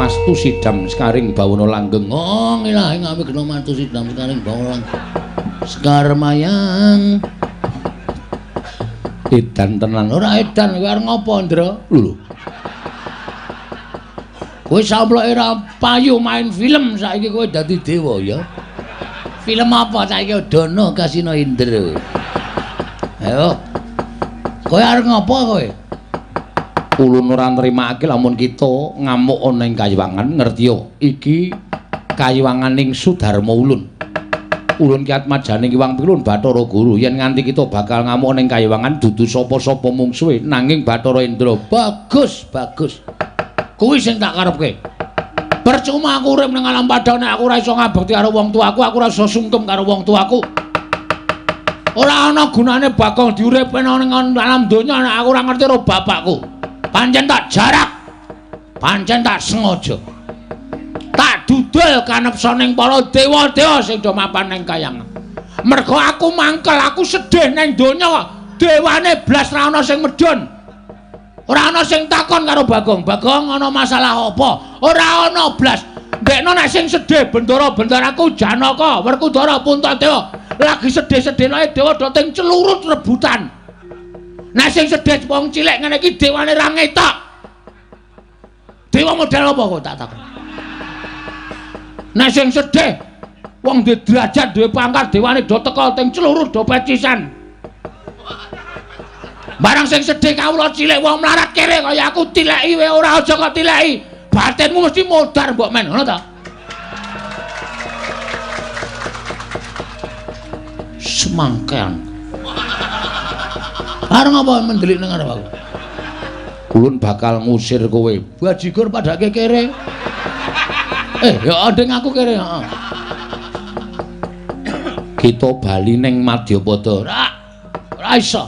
Mastu sidam sekaring bawana langgeng. Oh, ilahi ngami kena mastu sidam sekaring bawana langgeng. Sekar mayang. Edan tenan ora edan kowe arep ngopo, Ndra? Lho. Kowe samploke ra payu main film saiki kowe dadi dewa ya. Film apa saiki Dono Kasino Indra. Ayo. Kowe arep ngopo kowe? Ulun ora nrimake lamun kita ngamuk ana ing Kayiwangan, ngerti yo. Iki Kayiwangan ning Sudarma Ulun. Ulun ki atmajane Iwang Pilun Bathara Guru. Yen nganti kita bakal ngamuk ning Kayiwangan dudu sapa-sapa mungsuhe nanging Bathara Indra. Bagus. Kuwi sing tak karepke. percuma aku urip ning alam padang nek aku ora iso ngabekti karo wong tuaku, aku ora iso sungkem karo wong tuaku. Ora ana gunane Bagong diuripno ning alam donya nek aku ora ngerti karo bapakku. Pancen tak jarak. Pancen tak sengaja. Tak dudul kanepsaning para dewa-dewa sing do mapan ning kayangan. Mergo aku mangkel, aku sedih ning donya dewane blas ra ana sing medhun. Ora ana sing takon karo Bagong. Bagong ana masalah apa? Ora ana blas. Ndekno nek sing sedih bendara-bendaraku Janaka, Werkudara, Puntadewa lagi sedih-sedih lae dewa do teng celurut rebutan. Nek sing sedih wong cilik ngene iki dewane ra ngetok. Dewa model apa kok tak takon? Nek sing sedih wong duwe derajat, duwe pangkat dewane do teka teng celurut do pecisan. Barang sing sedih kawula cilik wong mlarat kere kaya aku tileki wae ora aja kok tileki. Batinmu mesti modar mbok men, ngono ta? Semangkean. Areng apa mendelik ning arep aku? Kulun bakal ngusir kowe. Bajigur padake kere. Ya ndeng aku kere, heeh. Kita bali ning Madyapada. Ora iso.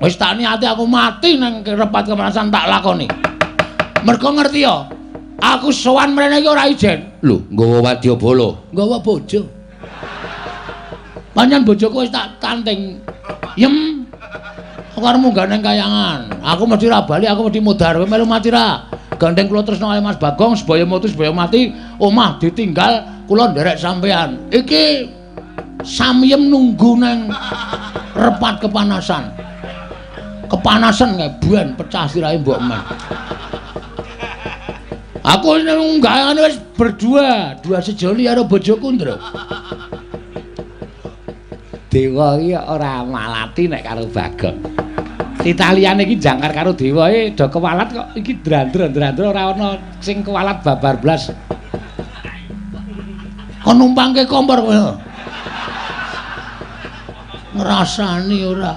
Wis tak niati aku mati nang repat kemanasan tak lakoni. Mergo ngerti ya, aku sowan mrene iki ora ijen. Lho, nggawa wadyabala, nggawa bojo. Pancen bojoku wis tak tanting. Yem. Aku arep munggah ning kayangan. Aku mesti ra bali, aku mesti mudhar. Kowe melu mati ra? Gandeng kula tresno kali Mas Bagong, sebaya mati, omah ditinggal, kula nderek sampean. Iki samyem nunggu nang repat kepanasan. Kepanasan ngebuan pecah sirahe mbok men. Aku nunggahane wis berdua, dua sejoli karo bojoku ndro. Dewa iki ora malati nek karo Bagong. Italiane iki jangkar karo dewa do kewalat kok iki drandra-drandra ora ana sing kewalat babar blas. Kon numpangke kompor kowe. Ngrasani ora.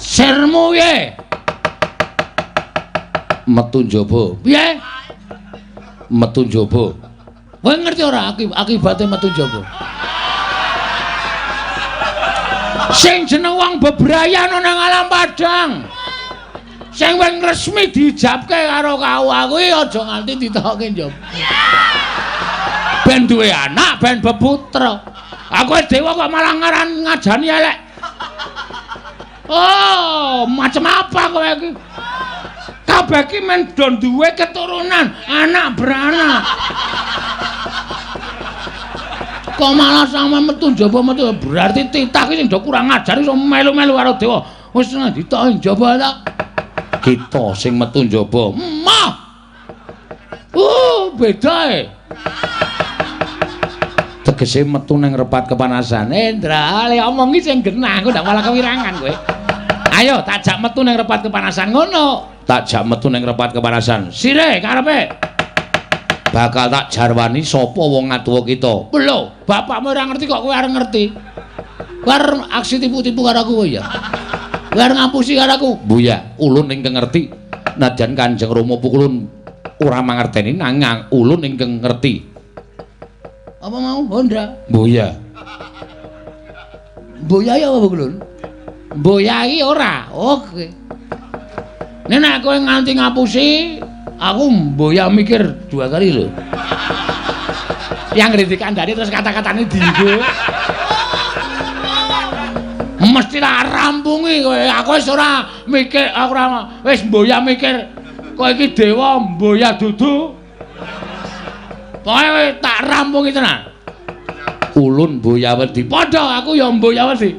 Sirmu piye? Metu njaba. Piye? Metu njaba. Kowe ngerti ora akibate metu njaba? Sing jeneng wong bebrayan nang alam padang. Sing wing resmi dijabke karo kawula kuwi aja nganti ditokke njaba. Ben duwe anak, ben beputra. Aku dewa kok malah ngajani elek. Oh, macam apa kowe iki? Kabeh iki men do duwe keturunan, anak beranak. Kok malah sampe metu njaba metu berarti titah iki sing do kurang ajar iso melu-melu karo dewa. Wis ditoki njaba ta. Kita sing metu njaba. Mah. Bedae. Tegese metu ning repat kepanasan. Endra, le omongi sing genah, aku ndak malah kewirangan kowe. Ayo tak jak metu ning repat kepanasan ngono. Tak jak metu ning repat kepanasan. Sire karepe. Bakal tak jarwani sapa wong atuwa kita. Lho, bapakmu ora ngerti kok kowe arep ngerti. Kowe arep aksi tipu-tipu karo aku ya. Kowe arep ngapusi karo aku. Buya, ulun ingkang ngerti. Nadyan Kanjeng Rama pukulun ora mangerteni nanging ulun ingkang ngerti. Apa mau Hondra? Buya. Buya ya apa pukulun? Buya iki ora. Oke. Nek kowe nganti ngapusi aku mboya mikir dua kali lho. Yang ngritik andane terus kata-katane dienggo. Mesti tak rampungi kowe. Aku wis ora mikir, aku ora wis mboya mikir kowe iki dewa mboya dudu. Pokoke tak rampungi tenan. Ulun mboya wedi. Padha aku ya mboya wedi.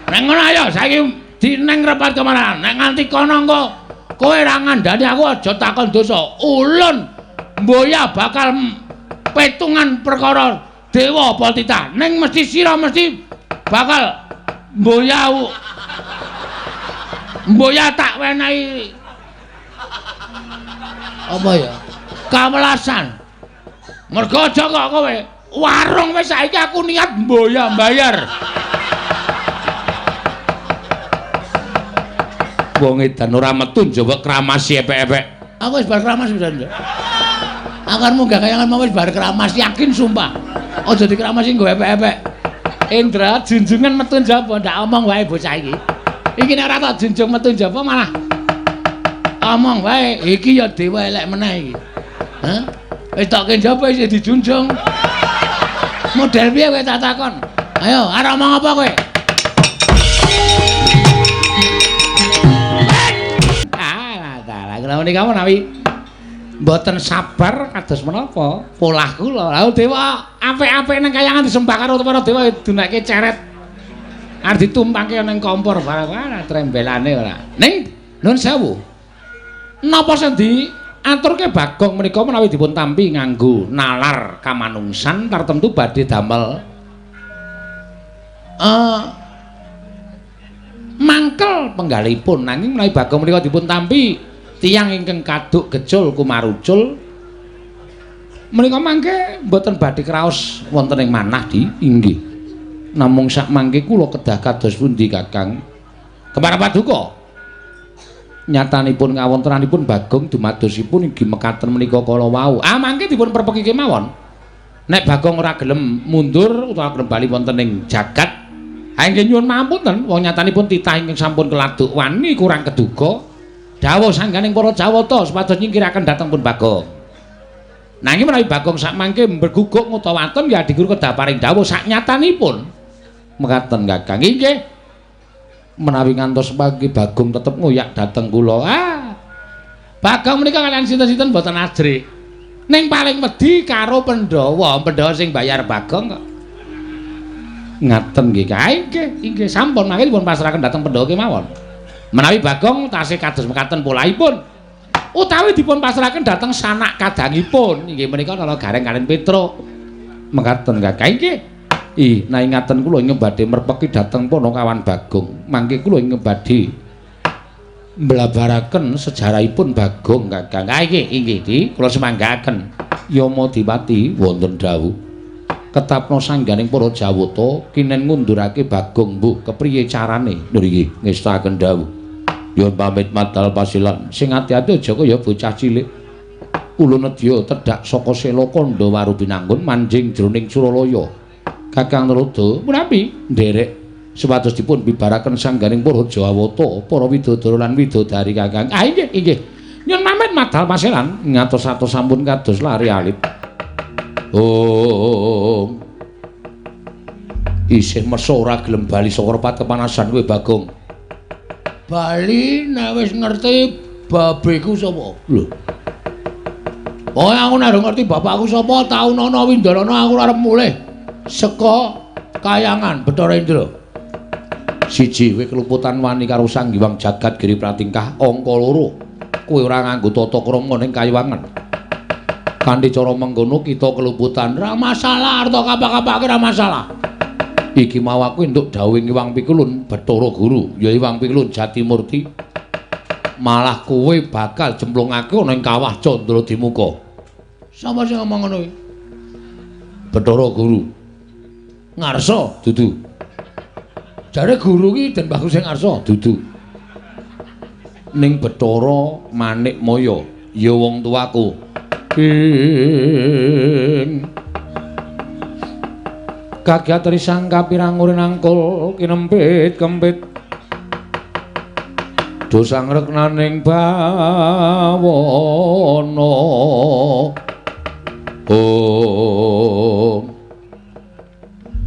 Nek ngono ayo saiki dineng repat kemana? Nek nganti kono engko kowe ra ngandani aku aja takon dosa. Ulun mboya bakal petungan perkara dewa apa titah. Ning mesti sira mesti bakal mboya tak wenehi apa ya? Kawelasan. Mergo aja kok kowe warung wis saiki aku niat mboya mbayar. Wong edan ora metu njaba kramasi epek-epek. Aku wis bar kramas pisan. Aku kan munggah kayangan mau wis bar keramas yakin sumpah. Aja dikeramas sing nggo epek-epek. Indra junjungan metu njaba ndak omong wae bocah iki. Iki nek ora tak junjung metu njaba malah omong wae iki ya dewa elek meneh iki. Hah? Wis tokke njaba isih dijunjung. Model piye kowe tak takon? Ayo, arep omong apa kowe? Lah menika menawi mboten sabar kados menapa polah kula. Lah dewa apik-apik nang kayangan disembah karo para dewa dunake ceret. Arep ditumpangke ning kompor barang trembelane ora. Ning nuwun sewu. Napa sing diaturke Bagong menika menawi dipun tampi nganggo nalar kamanungsan tartemtu badhe damel mangkel penggalipun nanging menawi Bagong menika dipun tampi tiyang ingkang kaduk gejul kumarucul menika mangke mboten badhe kraos wonten ing manah di inggih namung sak mangke kula kedah kados pundi Kakang Kembar Paduka nyatanipun ngawontenanipun Bagong dumadosipun inggih mekaten menika kala wau mangke dipun perpeki kemawon nek Bagong ora gelem mundur utawa gelem bali wonten ing jagat inggih nyuwun mapunten wong nyatanipun titah ingkang sampun keladuk wani kurang keduga dawuh sangganing para Jawata supados nyingkiraken dhateng pun Bagong. Nanging menawi Bagong sak mangke berguguk ngutawaten ya Adi Guru kedah paring dawuh sak nyatanipun. Mekaten Kakang inggih. Menawi ngantos pagi Bagong tetep ngoyak dhateng kula. Bagong menika kaliyan sinten-sinten boten ajrik. Ning paling wedi karo Pandhawa sing bayar Bagong kok. Ngaten nggih kae inggih sampun mangke dipun pasrahaken dhateng Pandhawa kemawon. Menawi Bagong tasih kados mekaten polahipun utawi dipun pasrahaken dhateng sanak kadangipun inggih menika kala Gareng kaliyan Petruk mekaten Kakang inggih ing ngaten kula ing badhe merpeki dhateng Panakawan Bagong mangke kula ing badhe mblabaraken sejarahipun Bagong Kakang inggih di kula semanggaken Yamadipati wonten dawuh ketapno sangganing para Jawata kinen ngundurake Bagong mbuh kepriye carane lho iki ngestaken dawuh Yun pamit matal pasilan sing ati-ati aja kaya bocah cilik ulun nedya tedhak saka sela kandha waru pinanggun manjing jroning Suralaya Kakang Narada menampi nderek supados dipun bibaraken sangganing para Jawata para widodara lan widodari Kakang inggih nyun pamit matal pasilan ngatos-atos sampun kados lari alit isih mesa ora gelem bali saka repat kepanasan kowe Bagong bali nek wis ngerti babeku sapa lho aku nek ngerti bapakku sapa taun ana Windarana aku arep mulih saka kayangan Bathara Indra siji kowe keluputan wani karo Sang Hyang Jagat Giri Pratingkah angka 2 kowe ora nganggo tata krama ning kayuwangan kanthi cara mengkono kita keluputan ra masalah arta kapak-kapake ra masalah iki mau aku entuk dawuhing Hyang Pikulun Bathara Guru ya Hyang Pikulun Jatimurti malah kowe bakal jemplungake ana ing kawah Candradimuka sapa sing ngomong ngono iki Bathara Guru ngarsa dudu jare guru ki den bagus sing ngarsa dudu ning Bathara Manikmaya ya wong tuaku kagiat risang kapirang urin angkul kinempit kempit dosang reknaning bawono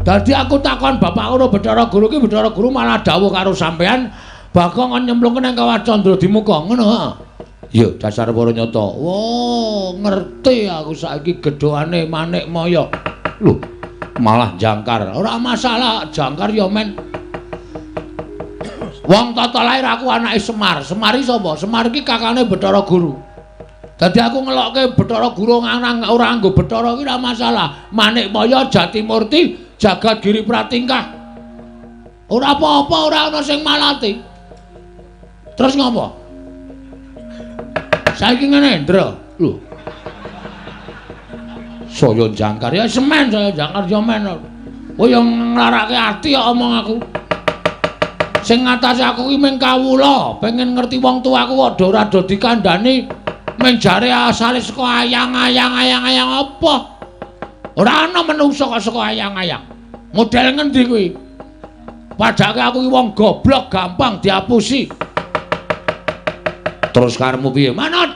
dadi aku takon bapak ora Bathara Guru ki Bathara Guru malah dawuh karo sampean Bagong nyemplungke nang kawah Candradimuka ngono ya dasar para nyata ngerti aku saiki gedhoane Manikmaya lho malah jangkar ora masalah jangkar ya men wong tata lair aku anake Semar iki sapa Semar iki kakane Bathara Guru dadi aku ngelokke Bathara Guru ora nganggo Bathara iki ora masalah Manikmaya Jatimurti Jagat Giri Pratingkah ora apa-apa ora ana sing malati terus ngopo saiki ngene Ndra lho saya jangkar ya semen saya jangkar ya men kowe yo nglarake ati ya omong aku sing ngatasi aku ki mung kawula pengen ngerti wong tuaku ora dadi kandhani Men jare asale saka ayang-ayang apa? Ora ana menungsa kok saka ayang-ayang. Model ngendi kuwi? Padake aku ki wong goblok gampang diapusi. Terus karemu piye? Manut.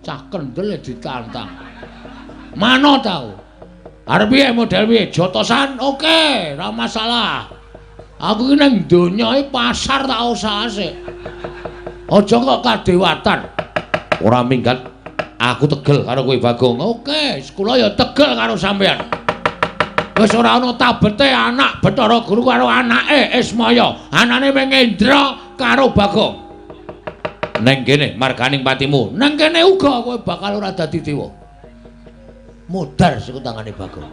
Cah kendel ditantang. Manut tau. Arep piye model piye? Jotosan oke, ora masalah. Aku ki nang donya iki pasar tak usah sik. Aja kok kadewatan. Ora minggat. Aku tegel karo kowe Bagong. Oke, kula ya tegel karo sampean. Wis ora ana tabete anak Bathara Guru karo anake Ismaya. Anane Mengendra karo Bagong. Neng kene marganing patimu. Neng kene uga kowe bakal ora dadi dewa. Modar siku tangane Bagong.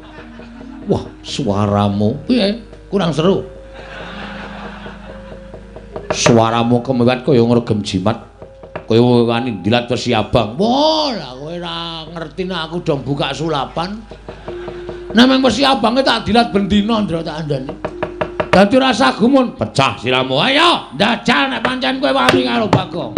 Wah, suaramu piye? Kurang seru. Suaramu kemewat kaya ngregem jimat. Kaya wani dilat Wesi Abang. Wah, lah kowe ora ngerti nek aku dong buka sulapan. Nemeng Wesi Abange tak dilat bendina ndra tak andani. Dadi rasa gumun, pecah siramu. Ayo, ndajal nek pancen kowe wani karo Bagong.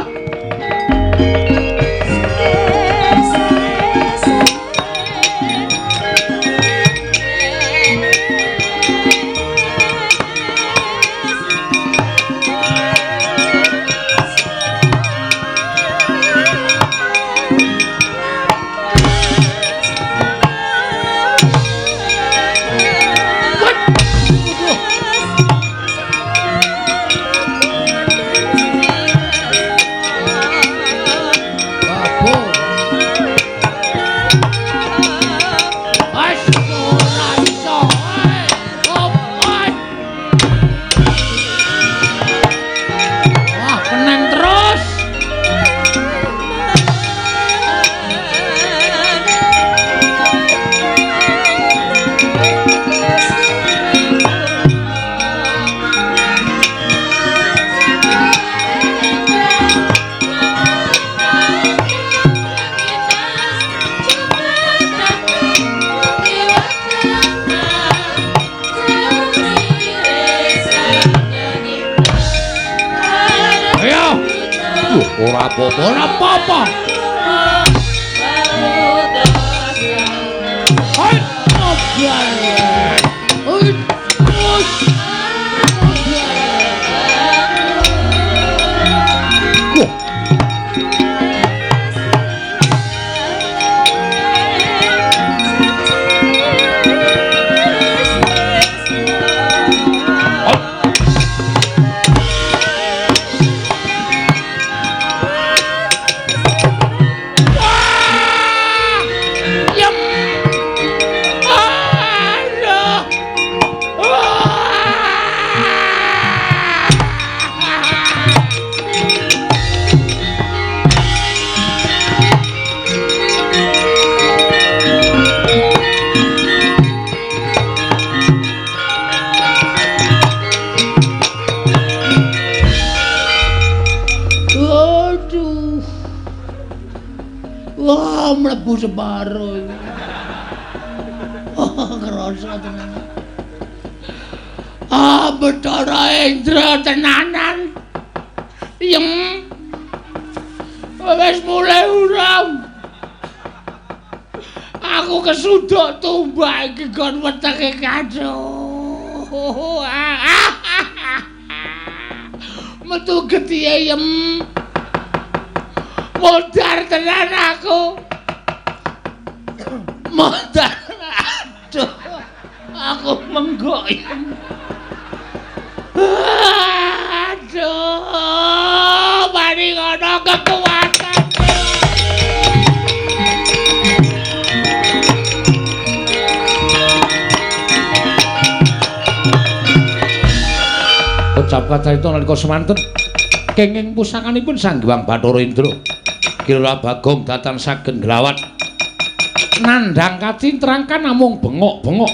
Ora apa-apa. Hai, mlebu separo iki. Kerasa tenan. Bathara Indra tenanan. Yem. Wis mulai urang. Aku kesuduk tumbak iki kon wetenge kado. Metu getihe yem. Modar tenan aku. Modar. Aduh. Aku menggoyang. Aduh. Mari ngono kekuatan. Ucap kata itu nalika semanten kenging pusakanipun Sang Hyang Bathara Indra. Kira Bagong datan saged nglawat nandhang kacintrangkan namung bengok-bengok.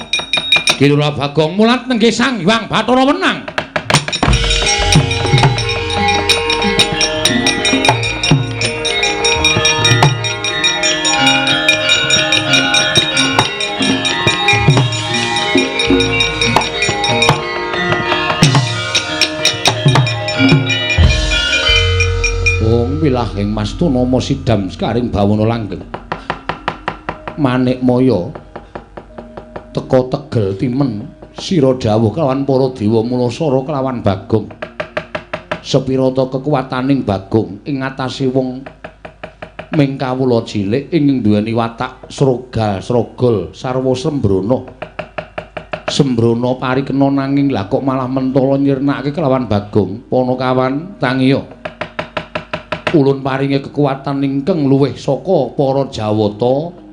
Kira Bagong mulat nenggih Sang Hyang Bathara menang. Wilah saking Mastunama Sidam karing bawana langgeng. Manik Maya teka Tegel timen sira dawuh kelawan para dewa Mulasara kelawan Bagong. Sepira ta kekuwataning Bagong ing ngatasé wong ming kawula cilik ing duweni watak srogol sarwa Sembrana. Sembrana parikena nanging lah kok malah mentala nyirnakake kelawan Bagong. Panakawan tangiya. Ulun paringi kekuwatan ingkang luwih saka para Jawata.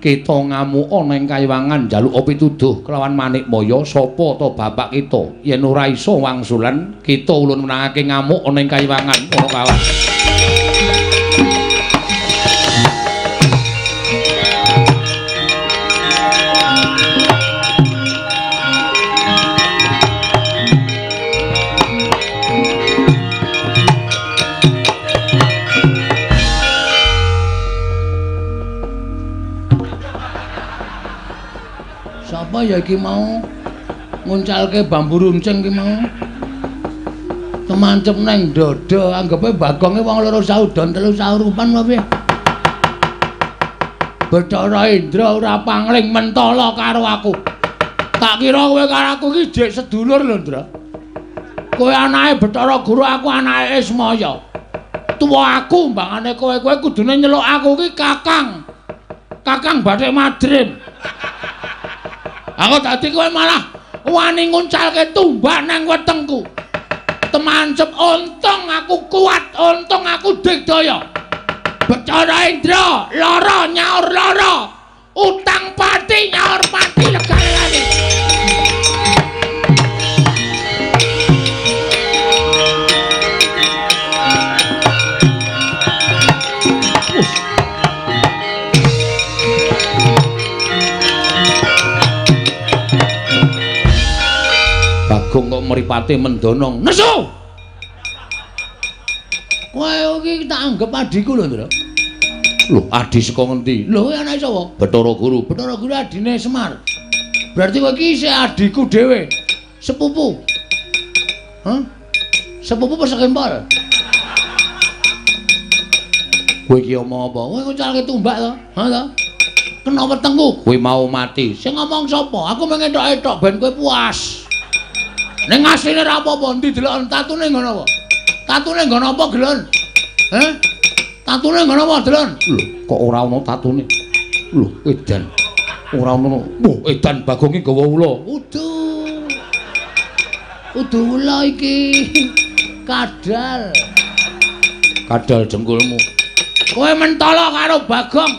Kita ngamuk ana ing kayiwangan njaluk pituduh kelawan Manik Maya sapa ta bapak kita. Yen ora iso wangsulan, kita ulun menangake ngamuk ana ing kayiwangan. Panakawan. Sapa ya iki mau nguncalke bambu runcing ki mau temancep neng dada anggepe Bagonge wong loro saudon telu saurupan wae Bathara Indra ora pangling mentala karo aku tak kira kowe karo aku iki jek sedulur lho Ndra kowe anake Bathara Guru aku anake Ismaya tuwa aku mbangane kowe kudune nyeluk aku ki Kakang Bathik Madrim. Aku dadi kowe malah wani nguncalke tumbak nang wetengku. Temancep untung aku kuat, untung aku digdaya. Bathara Indra, lara nyaur lara. Utang pati nyaur pati legane. Bagong kok mripate mendonong. Nesu! Kowe iki tak anggap adiku lho, Ndra. Lho, adi saka ngendi? Lho, kowe anake sapa? Bathara Guru. Bathara Guru adine Semar. Berarti kowe iki isih adiku dhewe. Sepupu. Hah? Sepupu apa sekempol? Kowe iki omong apa? Kowe nguncalke tumbak to? Ha to? Kena wetengku. Kowe mau mati. Sing ngomong sapa? Aku mengetok-etok ben kowe puas. Ning asline ra apa-apa, ndi delok tatune ngono apa? Tatune ngono apa, Gelon? Heh? Tatune ngono apa, Delon? Lho, kok ora ono tatune? Lho, edan. Ora ono. Wah, edan Bagonge gawa ula. Udu ula iki. Kadal. Kadal jengkulmu. Kowe mentala karo Bagong.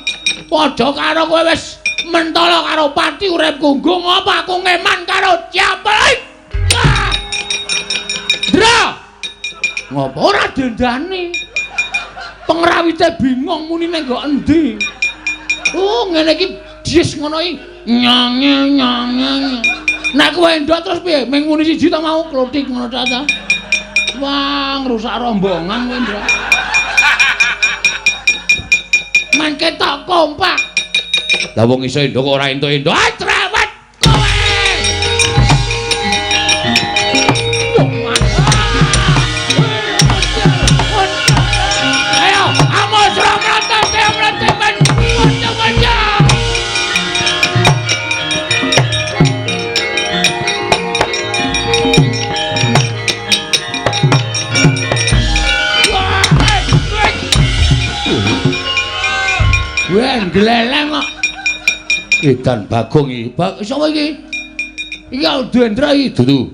Padha karo kowe wis mentala karo pati urip gunggung apa aku ngeman karo Japel. Dra! Ngopo ora dendani? Pengrawite bingung munine kok endi. Oh, ngene iki dis ngono iki. Nyang. Nek kowe ndok terus piye? Ming muni siji ta mau klotik ngono ta. Wah, ngrusak rombongan kowe, Ndra. Man ketok kompak. Lah wong iso ndok ora entuk-entuk. Ah, cerewet kowe. Gleleng kok. Edan Bagong iki. Sapa iki? Iki Dendra iki dudu.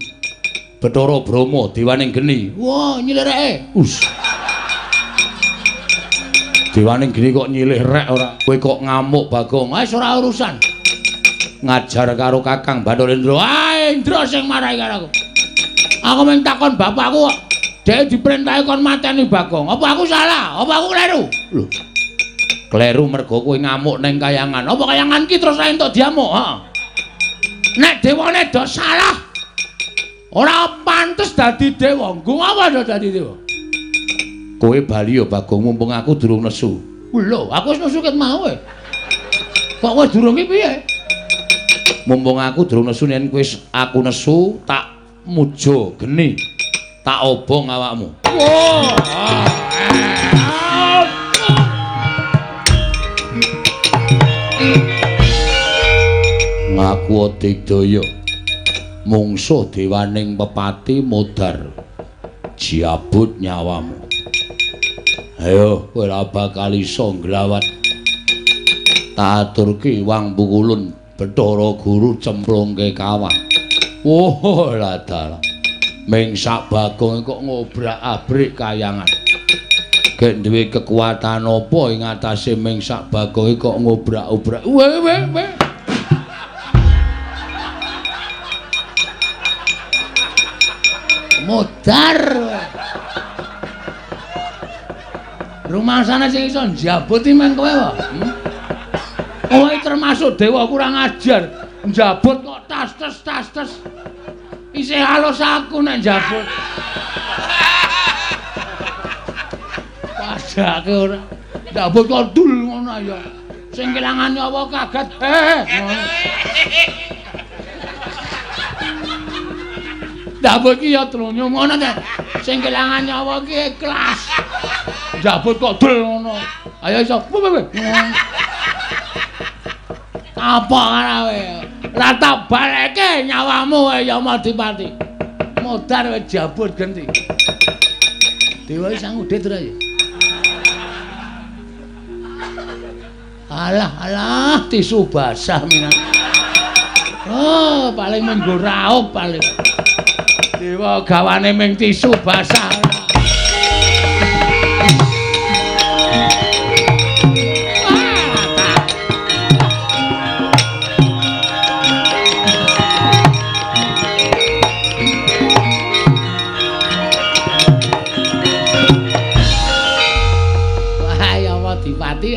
Bathara Brahma dewaning geni. Wah, nyilireke. Dewaning geni kok nyilih rek ora. Kowe kok ngamuk Bagong. Wis ora urusan. Ngajar karo Kakang Bathara Indra. Ah, Indra sing marahi karo aku. Aku mung takon bapakku kok. Dhek diperintahi kon mateni Bagong. Apa aku salah? Apa aku kleru? Lho. Kleru mergo kowe ngamuk ning kayangan. Apa kayangan ki terus entuk diamuk, ha? Nek dewane do salah. Ora pantes dadi dewa. Nggo apa do dadi dewa? Kowe bali ya Bagong mumpung aku durung nesu. Lho, aku wis nesu ket mau e. Kok kowe durung ki piye? Mumpung aku durung nesu yen kowe aku nesu tak muja geni. Tak obong awakmu. Wah. aku Digdaya mungsuh dewaning pepati modar jiabut nyawamu. Ayo kowe ora bakal iso nglawat. Tak aturke Wang Pukulun Bathara Guru cemplungke kawah. Oh lah dalah. Ming sak Bagong kok ngobrak-abrik kayangan. Gek duwe kekuatan apa ing atase Ming sak Bagong kok ngobrak-obrak. Weh. Modar. Rumangsane sing iso njabuti meng kowe wae. Kowe termasuk dewa kurang ajar. Njabut kok tas-tas. Isih halus aku nek njabut. Padake ora. Njabut kok dul ngono ya. Sing kelangan nyawa kaget. Njabut ki ya trunyu ngono ta. Sing kelangan nyawa ki ikhlas. Njabut kok dul ngono. Ayo iso. Apa kowe? Ora tak baleke nyawamu ya Madipati. Modar wis jabut genti. Dewa sang udit ora ya? Alah, tisu basah minan. Oh, paling menggo raup paling. Dewa gawane ming tisu basah.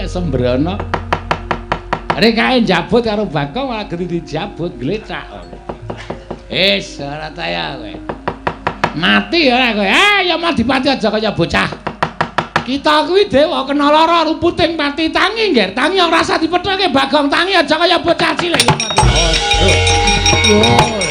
Sembrono. Arek kae njabut karo Bagong malah genti dijabut glecak. Wis ora taya kowe. Mati ora kowe. Ya Madipati aja kaya bocah. Kita kuwi dewa kena lara ruputing pati tangi ngger. Tangi ora rasa dipethake Bagong tangi aja kaya bocah cilik ya Madipati. Oh.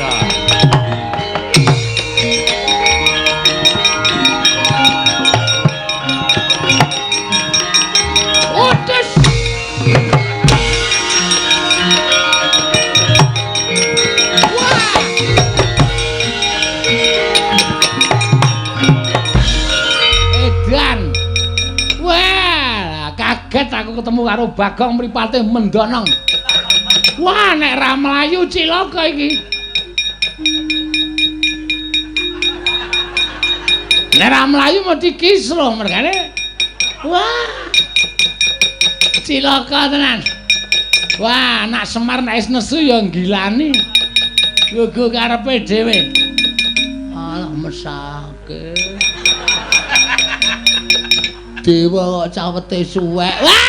Aku ketemu karo Bagong mripate mendonong. Wah, nek ra mlayu cilaka iki. Nek ra mlayu mesti kisruh mergane. Wah. Cilaka tenan. Wah, anak Semar nek wis nesu ya ngilani. Gugu karepe dhewe. Alah mesake. Dewa kok cawete suwek. Wah!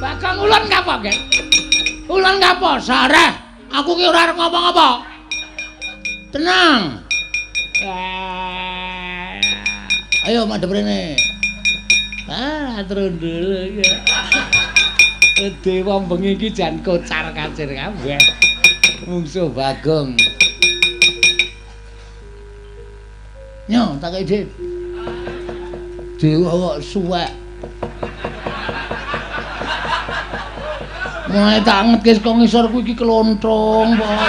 Bakang ulun ngapa, Gek? Ulun ngapa? Sareh. Aku ki ora arep ngapa-ngapa. Tenang. Ayo madhep rene. Trundul ya. Dewa bengi iki jan kocar-kacir kabeh. Mungsuh Bagong. Nyo, tak kei Dit. Dewa kok suwek. Mulai tak ngetke saka ngisor kuwi iki kelontrong, Pak.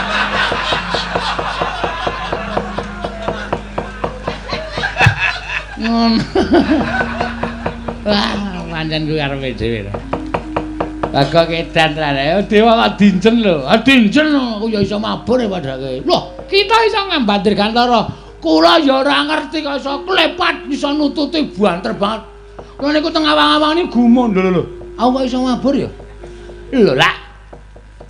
Wah, pancen kuwi arepe dhewe to. Bagong edan tenan. Dewa kok dincen lho. Dincen aku ya iso mabur ya padake. Loh, kita iso ngambandir Gantara. Kula ya ora ngerti kok iso klepat iso nututi banter banget. Lha niku teng awang-awang iki gumun lho. Aku kok iso mabur ya? Lho lak.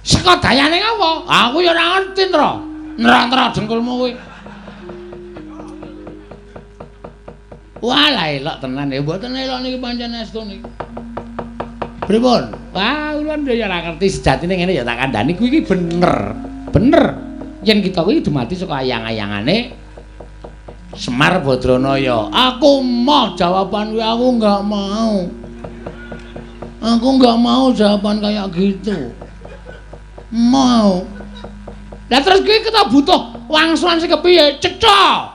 Saka dayane apa? Aku ya ora ngerti, Tro. Nerang-nerang jengkulmu kuwi. Wah, elok tenan ya, mboten elok niki pancen estu niki. Pripun? Wah, ulun ya ora ngerti sejatine ngene ya tak kandhani kuwi iki bener. Bener. Yen kita kuwi dumadi saka ayang-ayangane Semar Badranaya. Aku mau jawaban kuwi aku enggak mau. Aku nggak mau jawaban kayak gitu. Mau. Lah terus kita butuh wangsulan sing kepiye? Cetha.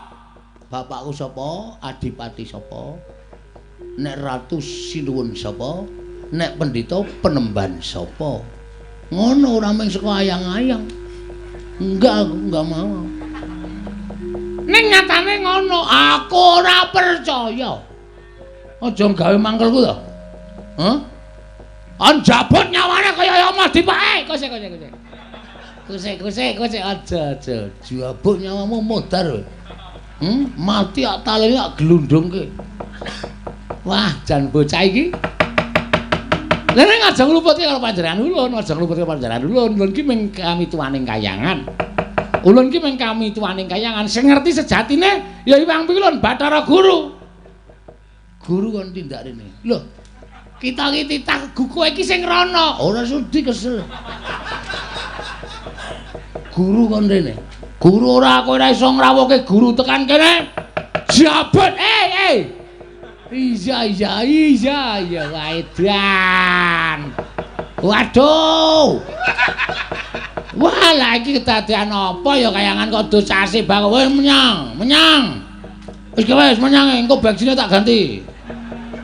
Bapakku sapa? Adipati sapa? Nek Ratu Sinuwun sapa? Nek Pendhita Penemban sapa? Ngono ora mung saka ayang-ayang. Enggak, aku enggak mau. Ning nyatane ngono, aku ora percaya. Aja gawe mangkelku to. Hah? Anjabut nyawane kaya Yama Dipake. Kose. Kuse aja. Jabut nyawamu modar. Mati ak talene ak glundungke. Wah, jan bocah iki. Lah nek aja ngluputi karo panjenengan ulun, ulun ki mung kami tuwaning kayangan. Ulun ki mung kami tuwaning kayangan sing ngerti sejatine ya Iwang Pilun Bathara Guru. Guru kon tindak rene. Lho, kita iki titah kowe iki sing rono, ora sudi kesel. Guru kon rene. Guru ora kowe ora iso ngrawuhke guru tekan kene. Jabut, Iya, Waidan. Waduh. Wah, lah iki kedadian apa ya kayangan kok dosase bang. Wis menyang. Wis menyang engko bensinnya tak ganti.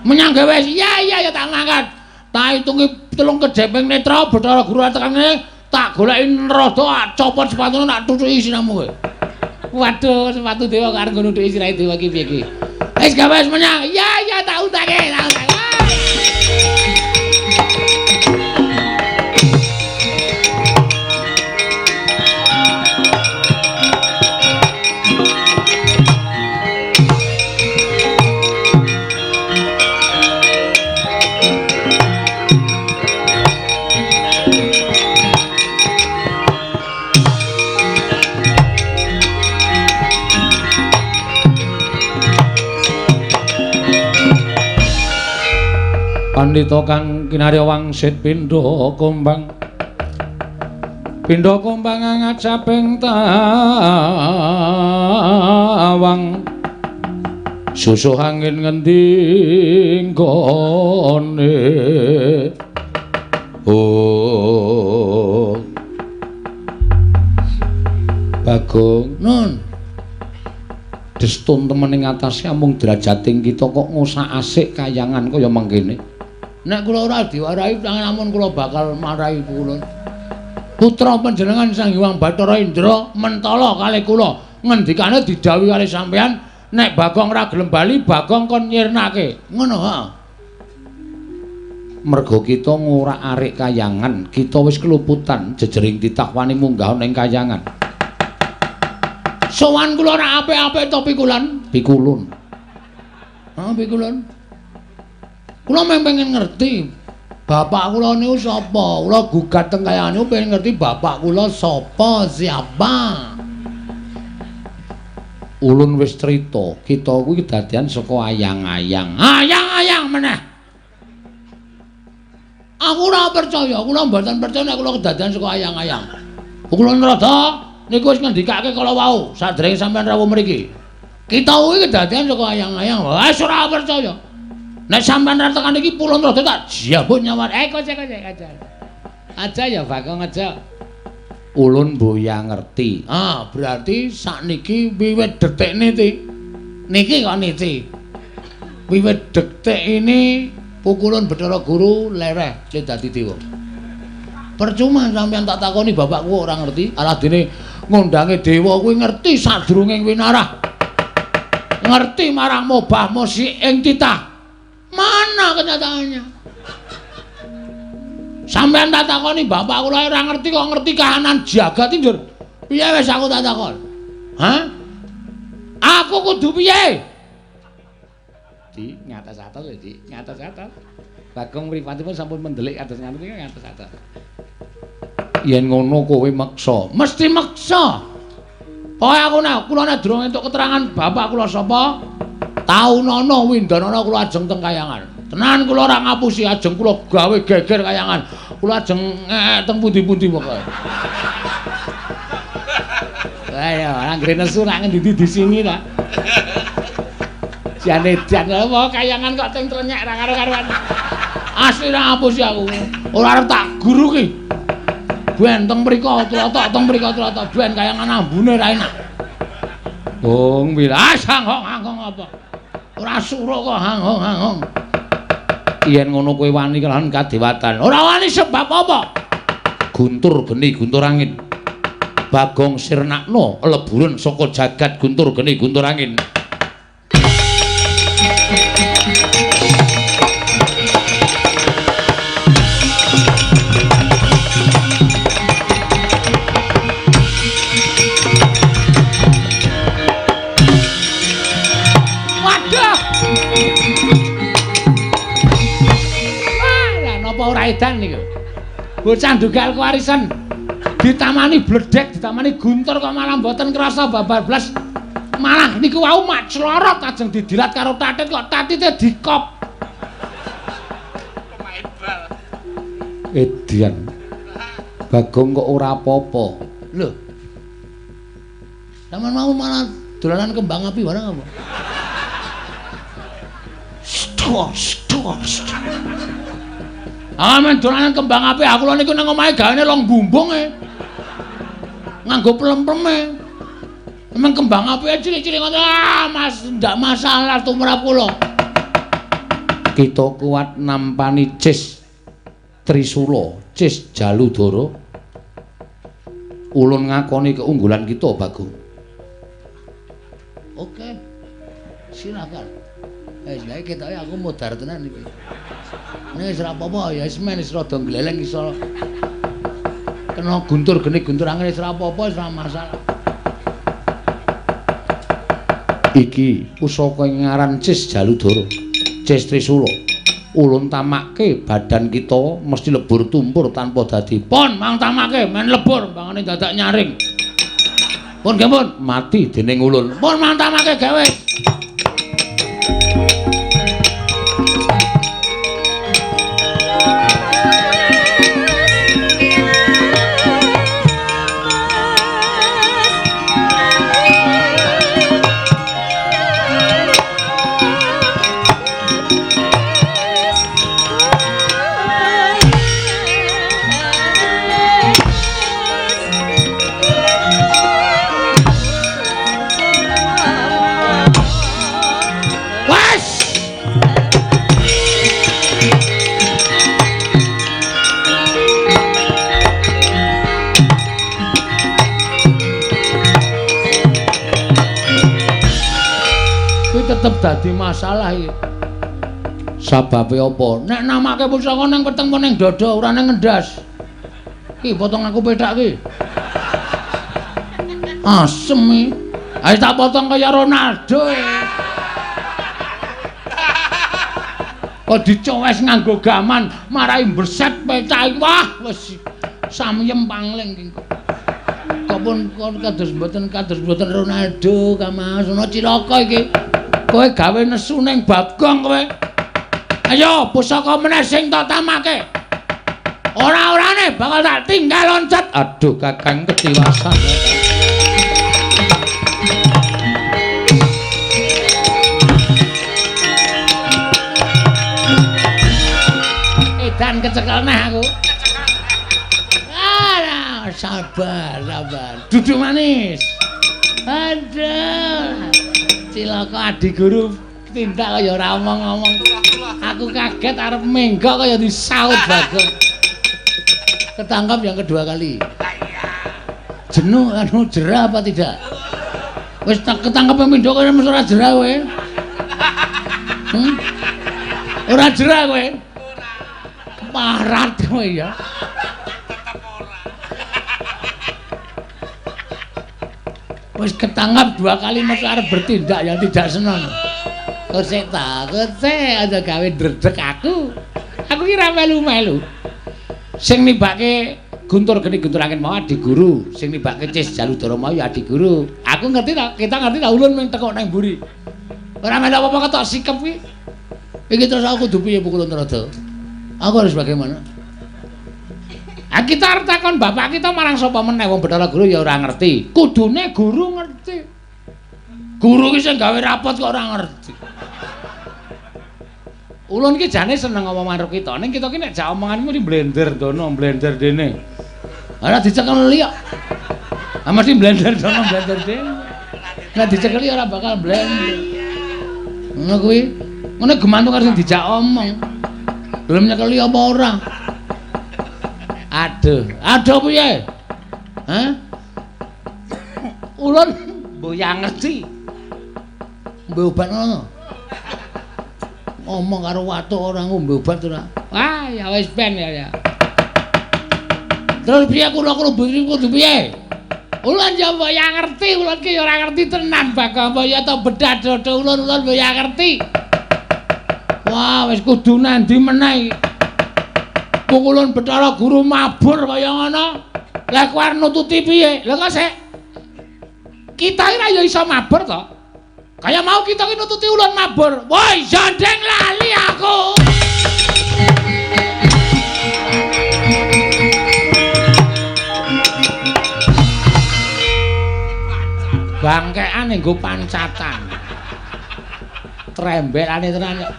Menyang ge wis. Iya tak ngangkat. Tak hitungi 3 kejeping netra Bathara Guru tekan kene tak goleki rada copot sepatune tak tutuki sinamu kowe. Waduh, sepatu dewa karo ngono dhek sirahe dewa iki piye iki? Wis gawe menyang. Iya tak utake. Pandhita kang kinarya wangsit pindha kumbang ngajaping tawang susuh angin ngendi nggone Bagong nun destun temen ing atas amung derajating kita kok ngosak asik kayangan kaya mangkene. Nek kula ora diwarahi namun kula bakal marahi kula. Putra panjenengan Sang Hyang Bathara Indra mentala kalih kula ngendikane didhawuhi kalih sampeyan nek Bagong ora gelem bali Bagong kon nyirnake. Ngono ha. Mergo kita ngorak-arik kayangan, kita wis keluputan jejering titah wani munggah ning kayangan. Sowan kula ora apik-apik to pikulun. Pikulun. Kula pengen ngerti bapak kula niku sapa. Kula gugat teng kayangan niku pengen ngerti bapak kula sapa, siapa. Ulun wis crita, kita kuwi dadian saka ayang-ayang. Ayang-ayang meneh. Aku ora percaya, kula mboten percaya nek kula kedadian saka ayang-ayang. Kula nrada niku wis ngendikake kala wau sadurunge sampeyan rawuh mriki. Kita kuwi kedadian saka ayang-ayang. Wis ora percaya. Nek sampean ra tekan iki pulun rada tak jambut nyawar. Kocek. Aja ya Bagong aja. Ulun boya ngerti. Berarti sakniki wiwit detikne ti. Niki kok niti. Wiwit detik ini pukulun Bathara Guru lereh dadi dewa. Percuma sampean tak takoni bapakku ora ngerti. Aladene ngundange dewa kuwi ngerti sadurunge winarah. Ngerti marang mobah musik ing titah. Mana kenyataannya? Sampeyan tak takoni bapak kula ora ngerti kok ngerti kahanan jagat iki, Njur. Piye wis aku tak takon? Hah? Aku kudu piye? Di ngatos-atos lho, Dik. Ngatos-atos. Bagong mripatipun sampun mendelik kados ngoten iki ngatos-atos. Yen ngono kowe meksa, mesti meksa. Pokoke aku nek kula nek durung entuk keterangan bapak kula sapa? Taunana Windanana kula ajeng teng kayangan. Tenan kula ora ngapusi ajeng kula gawe geger kayangan. Kula ajeng teng pundi-pundi pokoke. Ayo, anggere nesu nak ngendi di sini ta. Jane jan apa kayangan kok teng trenyek ra karo-karuan. Asli ra ngapus aku. Ora arep tak guru ki. Ben teng mriko tlotok teng mriko tlotok ben kaya ambune ra enak. Wong mila hanghong apa? Ora suruh kok hanghong. Yen ngono kowe wani kelawan kadewatan. Ora wani sebab apa? Guntur geni guntur angin. Bagong sirnakno leburan saka jagat guntur geni guntur angin. Waduh. Lah napa ora edan niku? Bocah dugal kewarisan. Ditamani bledek, ditamani guntur kok malah mboten krasa bablas. Malah niku wau maclorot ajeng didilat karo tatit kok tatite dikop. Pemain bal. Edian. Bagong kok ora apa-apa. Lho. Sampeyan mau malah dolanan kembang api bareng apa? Stos. Amen dolanan kembang api aku lho niku nang omahe gawane long bumbung nganggo plem-pleme. Emang kembang api cilik-cilik ngono. Mas, ndak masalah tumrap kula. Kita kuat nampani Cis Trisula, Cis Jaludara. Ulun ngakoni keunggulan kita, Bagong. Oke. Silakan. Wis bae ketoke aku modar tenan iki. Nek wis ora apa-apa ya wis men wis rada gleleng iso kena guntur geni guntur angin wis ora apa-apa wis ora masalah. Iki pusaka ngaran Cis Jaludara, Cis Trisula. Ulun tamakke badan kita mesti lebur tumpur tanpa dadi. Pon mang tamakke men lebur bangane dadak nyaring. Pun nggih pun mati dening ulun. Pun mang tamakke gawe. Tetep dadi masalah iki. Sababe apa? Nek namake pusaka nang peteng ning dada ora nang ngendas. Ki potong aku petak ki. Asem iki. Ayo tak potong kaya Ronaldo. Kok dicowes nganggo gaman, marai mberset petak iki. Wah, wis samyem pangling ki. Kok pun kados mboten Ronaldo, Kamas, ana cilaka iki. Kowe gawe nesu ning Bagong kowe. Ayo pusaka meneh sing tak tamake. Ora-orane bakal tak tinggal loncat. Aduh Kakang ketiwasan. Edan kecekel neh aku. Alah, sabar. Duduk manis. Aduh. Cilaka adik guru tindak kaya ora omong-omong. Aku kaget arep menggok kaya disaut Bagong. Ketangkap yang kedua kali. Jenuh jerah apa tidak? Wis ketangkep pindho kaya mesti ora jerah kowe. Ora jerah kowe. Parat kowe ya. Wis ketangkap dua kali mesti arep bertindak yang tidak senang. Kosek aja gawe dredeg aku. Aku ki ra melu-melu. Sing nibake guntur geni guntur angin mau adik guru, sing nibake Cis Jaludara mau ya adik guru. Aku ngerti ta, kita ngerti ta ulun mung teko nang mburi. Ora melu apa-apa ketok sikep ki. Iki terus aku kudu piye pukul Antarada? Aku harus bagaimana? Kita arep takon bapak kita marang sapa meneh wong Bathara Guru ya ora ngerti. Kudune guru ngerti. Guru ki sing gawe rapot kok ora ngerti. Ulun ki jane seneng ngomong karo kita. Ning kita ki nek jak omonganmu di blender dono, blender dene. Ora dicekeli kok. Ah mesti blender dono, blender dene. Nek dicekeli ora bakal blender. Ngono kuwi. Ngene gemantung karo sing dijak omong. Belum nyekeli apa ora? Aduh piye? Hah? Ulun mboyang ngerti. Mbok obat ngono. Ngomong karo watuk ora ngombe obat ora. Wah, ya wis ben ya. Terus piye kula kudu piye? Ulun ya mboyang ngerti, ulun ki ora ngerti tenan bakal ya to bedah dodo ulun mboyang ngerti. Wah, wis kudu nandi meneh. Pukulun Bathara Guru mabur kaya ngono. Lah kowe arep nututi piye? Lah kok sik kita ora ya iso mabur to? Kaya mau kita ki nututi ulun mabur. Woi, jandeng lali aku. Bangkeane nggo pancatan. Trembelane tenan kok.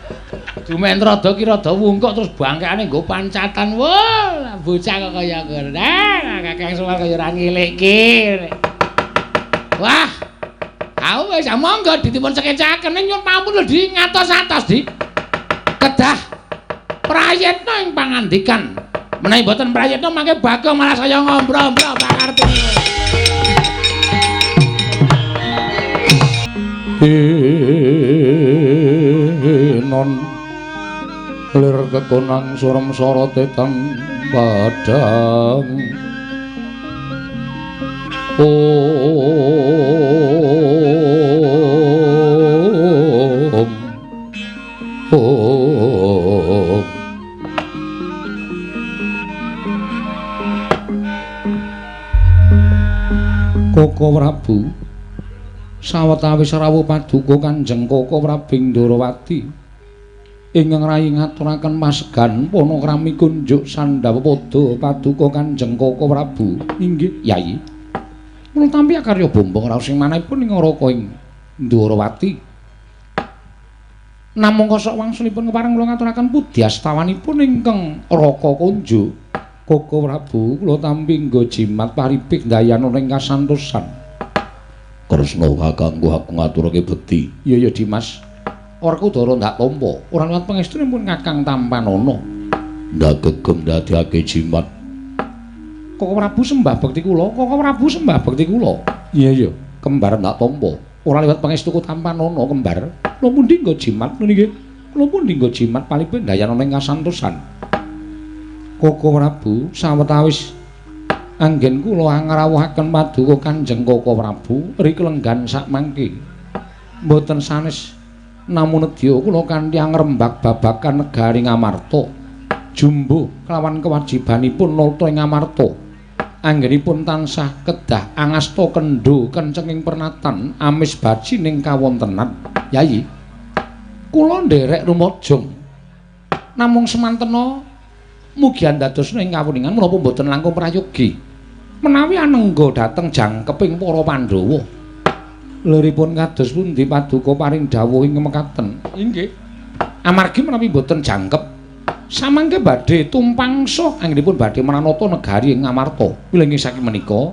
Dumen rada ki rada wungkuk terus bangkeane nggo pancatan. Wah, bocah kok kaya ngono. Kakek semar kaya ora ngilik-ki. Wah. Aku wis monggo ditipun sekecaken ning nyuwun pamun lho Di ngatos-atos Di. Kedah prayitna ing pangandikan. Menawi boten prayitna mangke Bagong malah saya ngombro-ombro pangarti. Non lir kekonang surem sorote tan padang Koko Prabu sawetawis rawuh paduka Kanjeng Koko Prabing Ndarawati ingkang rayi ngaturaken masegan panakrami kunjuk Sandhapada paduka Kanjeng Koko Prabu. Inggih, Yayi. Kula tampi karya bombong raos sing manahipun ing Raka ing Ndarawati. Namung kosok wangsulipun kepareng kula ngaturaken pudyastawanipun ingkang Raka kunjuk Koko Prabu kula tampi nggo jimat paripik dayana ing kasantosan. Kresna kakangku aku ngaturake bekti. Iya Dimas. Oraku Dara ndak tampa. Ora liwat pangestunipun Kakang Tampanana. Ndak gegem dadekake jimat. Koko Prabu sembah bekti kula. Koko Prabu sembah bekti kula. Iya. Kembar ndak tampa. Ora liwat pangestuku Tampanana kembar. Kula pundi nggo jimat niki? Kula pundi nggo jimat palipun dayana ing kasantosan. Koko Prabu sawetawis anggen kula ngrawuhaken paduka Kanjeng Koko Prabu riklenggan sakmangke mboten sanes namung nedya kula kanthi ngrembak babagan negari Ngamarta jumbuh kelawan kewajibanipun nata ing Ngamarta anggenipun tansah kedah angasta kendho kencenging pernatan amis baji ning kawontenan. Yayi kula nderek rumajeng namung semantena mugi andadosna ing kawuningan menapa boten langkung prayogi menawi anengga dhateng jangkeping para Pandhawa. Liripun kados pundi paduka paring dawuh ing mekaten? Inggih. Amargi menawi boten jangkep samangke badhe tumpangsa anggenipun badhe mananata negari ing Ngamarta. Wilingi saking menika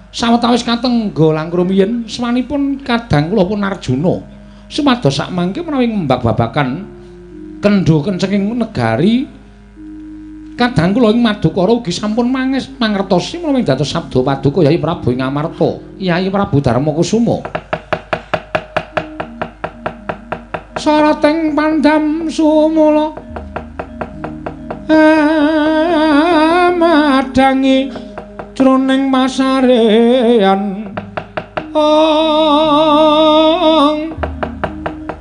sawetawis katengga langkung rumiyin samanipun kadang kula pun Arjuna supados sakmangke menawi ngembak babagan kendho kencenging negari kadang kula ing Madukara ugi sampun mangertosi menawi dados sabda paduka Yai Prabu ing Ngamarta, Yai Prabu Darmakusuma. Sarating pandam sumula madangi jroning masarean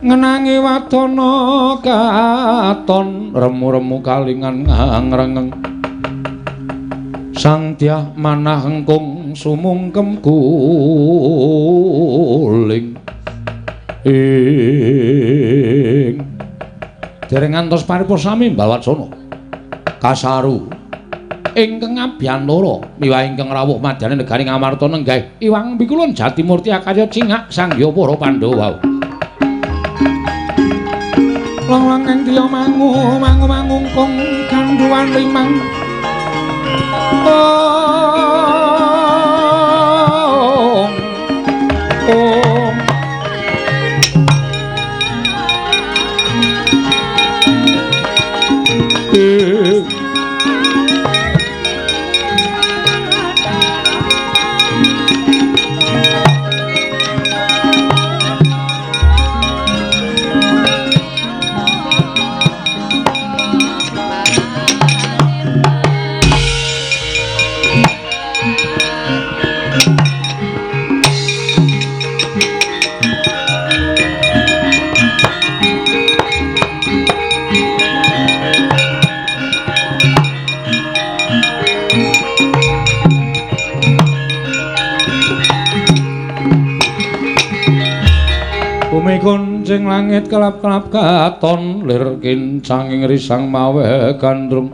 ngenangi wadana katon remu-remu kalingan ngrengeng sang dyah manah engkung sumungkem guling ing dereng ngantos paripurna sami mbawacana kasaru ingkang abiyantara miwah ingkang rawuh madyaning negari Ngamarta nenggih Iwang Pikulun Jatimurti akarya cingak sangya para Pandhawa. Long ing tiya mangungkung ganduan limang. Kuncing langit kelap-kelap katon lir kincanging risang mawe gandrung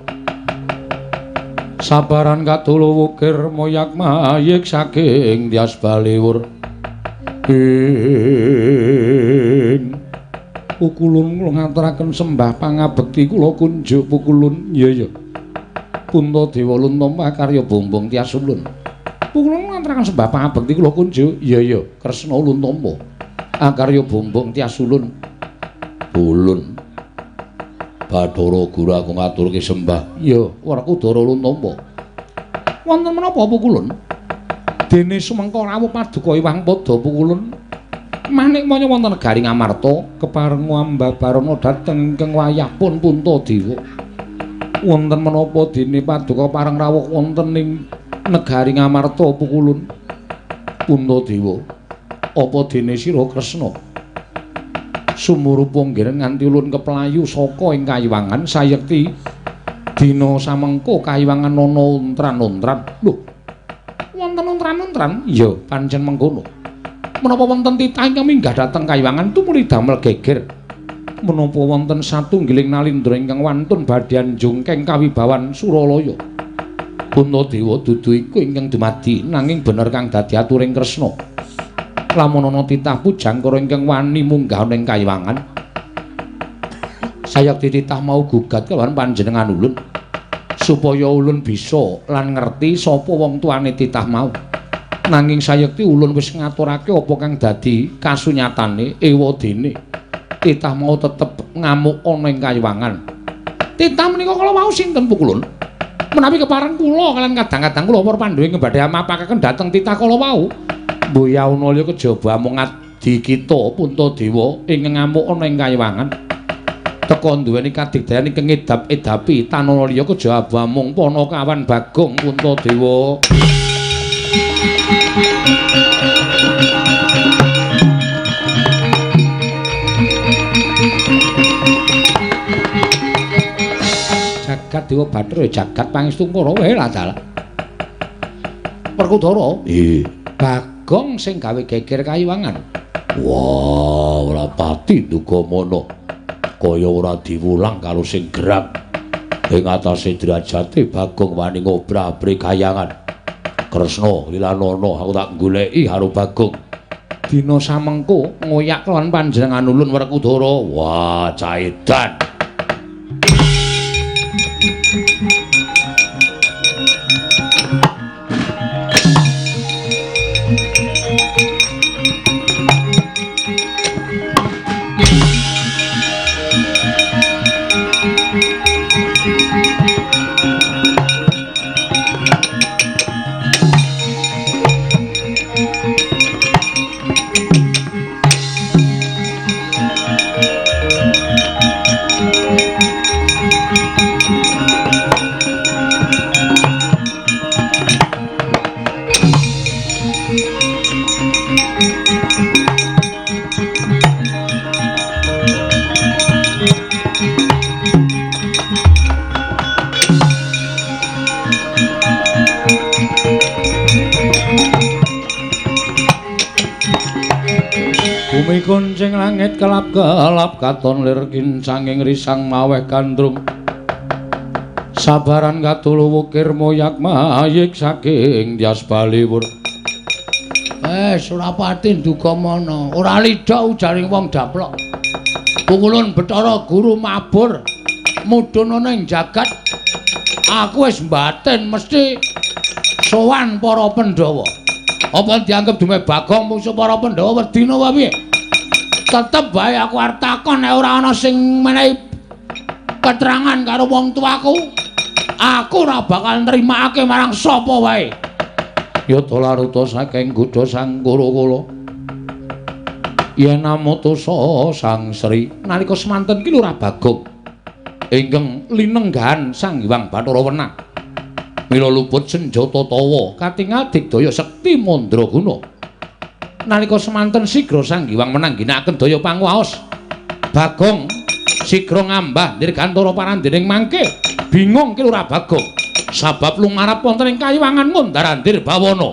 sabaran katulu wukir moyak mayik saking tias baliwur pukulun ngaturaken sembah pangabekti kula kunjuk pukulun iya Puntadewa Luntama karya bombong tias ulun pukulun ngaturaken sembah pangabekti kula kunjuk iya Kresna Luntama akarya bombong tias ulun ulun Bathara Guru aku ngaturke sembah ya Werkudara Luntama wonten menapa pukulun dene sumengko rawuh paduka iwang pada pukulun manik manya wonten negari Ngamarta kepareng ambabarana dhateng ingkang wayahipun Puntadewa wonten menapa dene paduka pareng rawuh wonten ing negari Ngamarta pukulun Puntadewa apa dene sira Kresna sumurupa nggih nganti ulun keplayu saka ing kayiwangan sayekti dina samengko kayiwangan ana untran-untran lho wonten untran-untran iya pancen mengkono menapa wonten titah ingkang minggah dhateng kayiwangan tumuli damel geger menapa wonten satunggiling nalindra ingkang wantun badhe anjungkeng kawibawan Suralaya Puntadewa dudu iku ingkang dumadi nanging bener kang dadi aturing Kresna lamun ana titah pujangkara ingkang wani munggah ning kayiwangan sayekti titah mau gugat kelawan panjenengan ulun supaya ulun bisa lan ngerti sapa wong tuane titah mau nanging sayekti ulun wis ngaturake apa kang dadi kasunyatane ewadene titah mau tetep ngamuk ana ing kayiwangan titah menika kala wau sinten pukulun menawi kepareng kula kalian kadang-kadang kula para Pandhawa badhe amapakaken dhateng titah kala wau Mboya Unalya kejaba mung adi kita Puntadewa ing ngamuk ana ing kayiwangan teka duweni kadigdayan ingkang ngedap-edapi Tananaliya kejaba mung Panakawan Bagong Puntadewa jagat Dewa Bathara jagat pangestu para wae lah Werkudara Bagong sing gawe geger kayiwangan. Wah, ora pati dugamana. Kaya ora diwulang karo sing gerak. Ing atase derajate Bagong wani ngobrah-abrik kayangan. Kresna Lilanana aku tak goleki karo Bagong. Dina samengko ngoyak kelawan panjenengan ulun Werkudara. Wah, caedan. Bumi kuncing langit kelap-kelap katon lir kincanging risang maweh gandrung sabaran katulu wukir moyak mayik saking tias baliwur Surapati nduga mana ora lida ujaring wong daplok Pukulun Bathara Guru mabur mudhun ana ing jagat. Aku wis mbaten mesti sowan para Pandhawa. Apa dianggep dume Bagong musuh para Pandhawa wedina wae piye? Tetep bae aku arep takon nek ora ana sing menehi keterangan karo wong tuaku. Aku ora bakal nrimakake marang sapa wae. Yata laruta saking Gudha Sang Kala. Yen namutusa Sang Sri nalika semanten ki Lurah Bagong ingkang linenggahan Sang Hyang Bathara Wenang. Mila luput senjata tawa katingal digdaya sekti mandraguna. Nalika semanten sigra Sang Hyang Wenang ginakaken daya panguwaos. Bagong sigra ngambah dirgantara parandening mangke. Bingung ki Lurah Bagong sabab lumarap wonten ing kayiwangan Ngondarandir Bawana.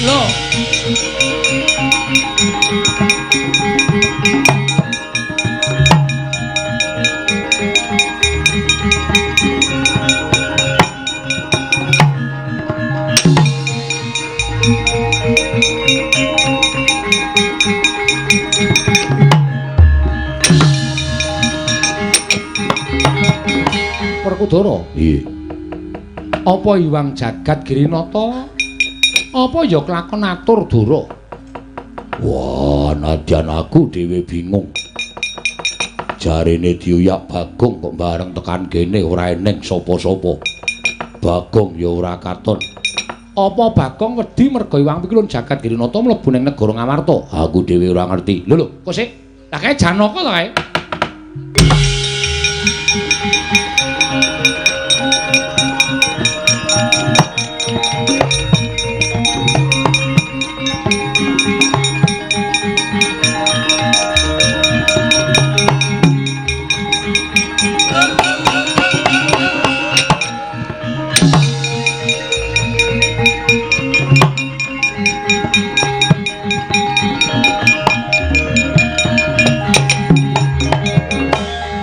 Lho. Werkudara. Iya. Apa Hyang Jagat Girinata? Apa ya kelakon atur Dara? Wah, nadyan aku dhewe bingung. Jarene diuyak Bagong kok bareng tekan kene ora eneng sapa-sapa. Bagong ya ora katon. Apa Bagong wedi merga Hyang Pikulun Jagat Girinata mlebu ning negara Ngamarta? Aku dhewe ora ngerti. Lho, kok sik? Lah kae Janaka to kae.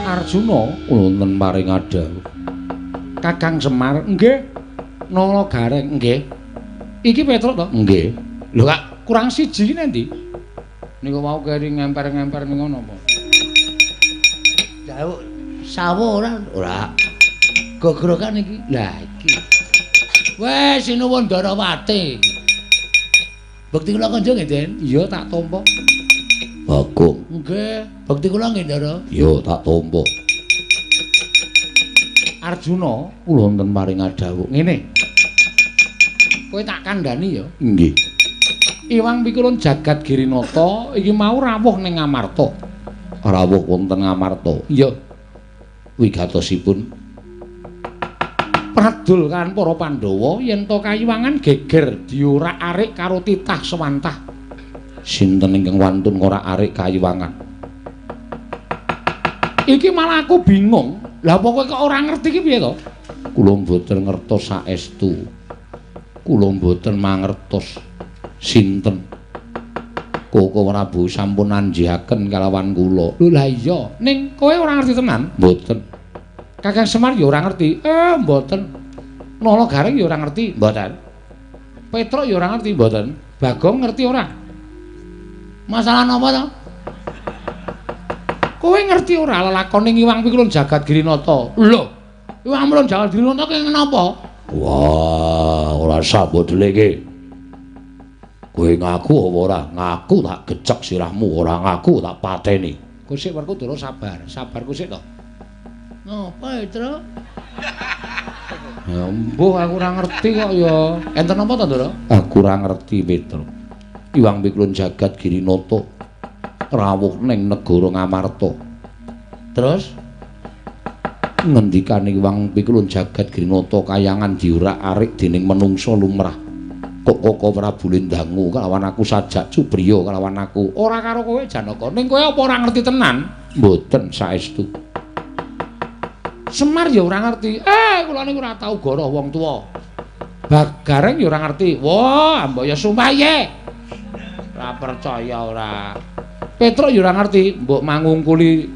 Arjuna wonten maring adhawu. Kakang Semar, nggih. Nala Gareng, nggih. Iki Petruk to? Nggih. Lho Kak, kurang siji iki nendi? Niku mau keri ngemper-ngemper ning ngono apa? Jauh sawo ora? Ora. Gogrokan iki. Lah iki. Wes sinuwun Darawati. Bekti kula kanca nggih, Den? Iya tak tampa. Bagong. Nggih, bekti kula nggih, Ndara. Ya tak tampa. Arjuna kula wonten maring adhawu. Ngene. Kowe tak kandhani ya. Nggih. Hyang Pikulun Jagat Girinata iki mau rawuh ning Ngamarta. Rawuh wonten Ngamarta. Iya. Wigatosipun Pradul kan para Pandhawa yen to kayiwangan geger diurak-arik karo titah sewantah. sinten ingkang wantun ngorak-arik kayiwangan. Iki malah aku bingung. Lah apa kowe kok ora ngerti iki piye to? Kula mboten ngertos saestu. Kula mboten mangertos sinten Koko Prabu sampun anjihaken kalawan kula. Lho lah iya, ning kowe ora ngerti tenan? Mboten. Kakang Semar ya ora ngerti. Mboten. Nala Gareng ya ora ngerti. Mboten. Petruk ya ora ngerti. Mboten. Bagong ngerti ora? Masalah napa to? Kowe ngerti ora lelakone Hyang Pikulun Jagat Girinata? Lho, Hyang Pikulun Jagat Girinata ki napa? Wah, ora sabodele iki. Kowe ngaku apa ora? Ngaku tak gecek sirahmu, ora ngaku tak pateni. Kusik Werkudara sabar, sabar kusik to. Napa, Petruk? Ya mbuh aku ora ngerti kok ya. Enten apa to, Ndara? Aku ora ngerti, Petruk. Hyang Pikulun Jagat Girinata rawuh ning negara Ngamarta. Terus ngendikane Hyang Pikulun Jagat Girinata kayangan diurak-arik dening menungsa lumrah. Kok Koko Prabu Lendangu kalawan aku sajak Cubriya kalawan aku. Ora karo kowe Janaka. Ning kowe apa ora ngerti tenan? Mboten saestu. Semar ya ora ngerti. Kula niku ora tau goroh wong tuwa. Bagareng ya ora ngerti. Wah, mbok ya sumpah ye. Ora percaya ora. Petruk ya ora ngerti. Mbok mangungkuli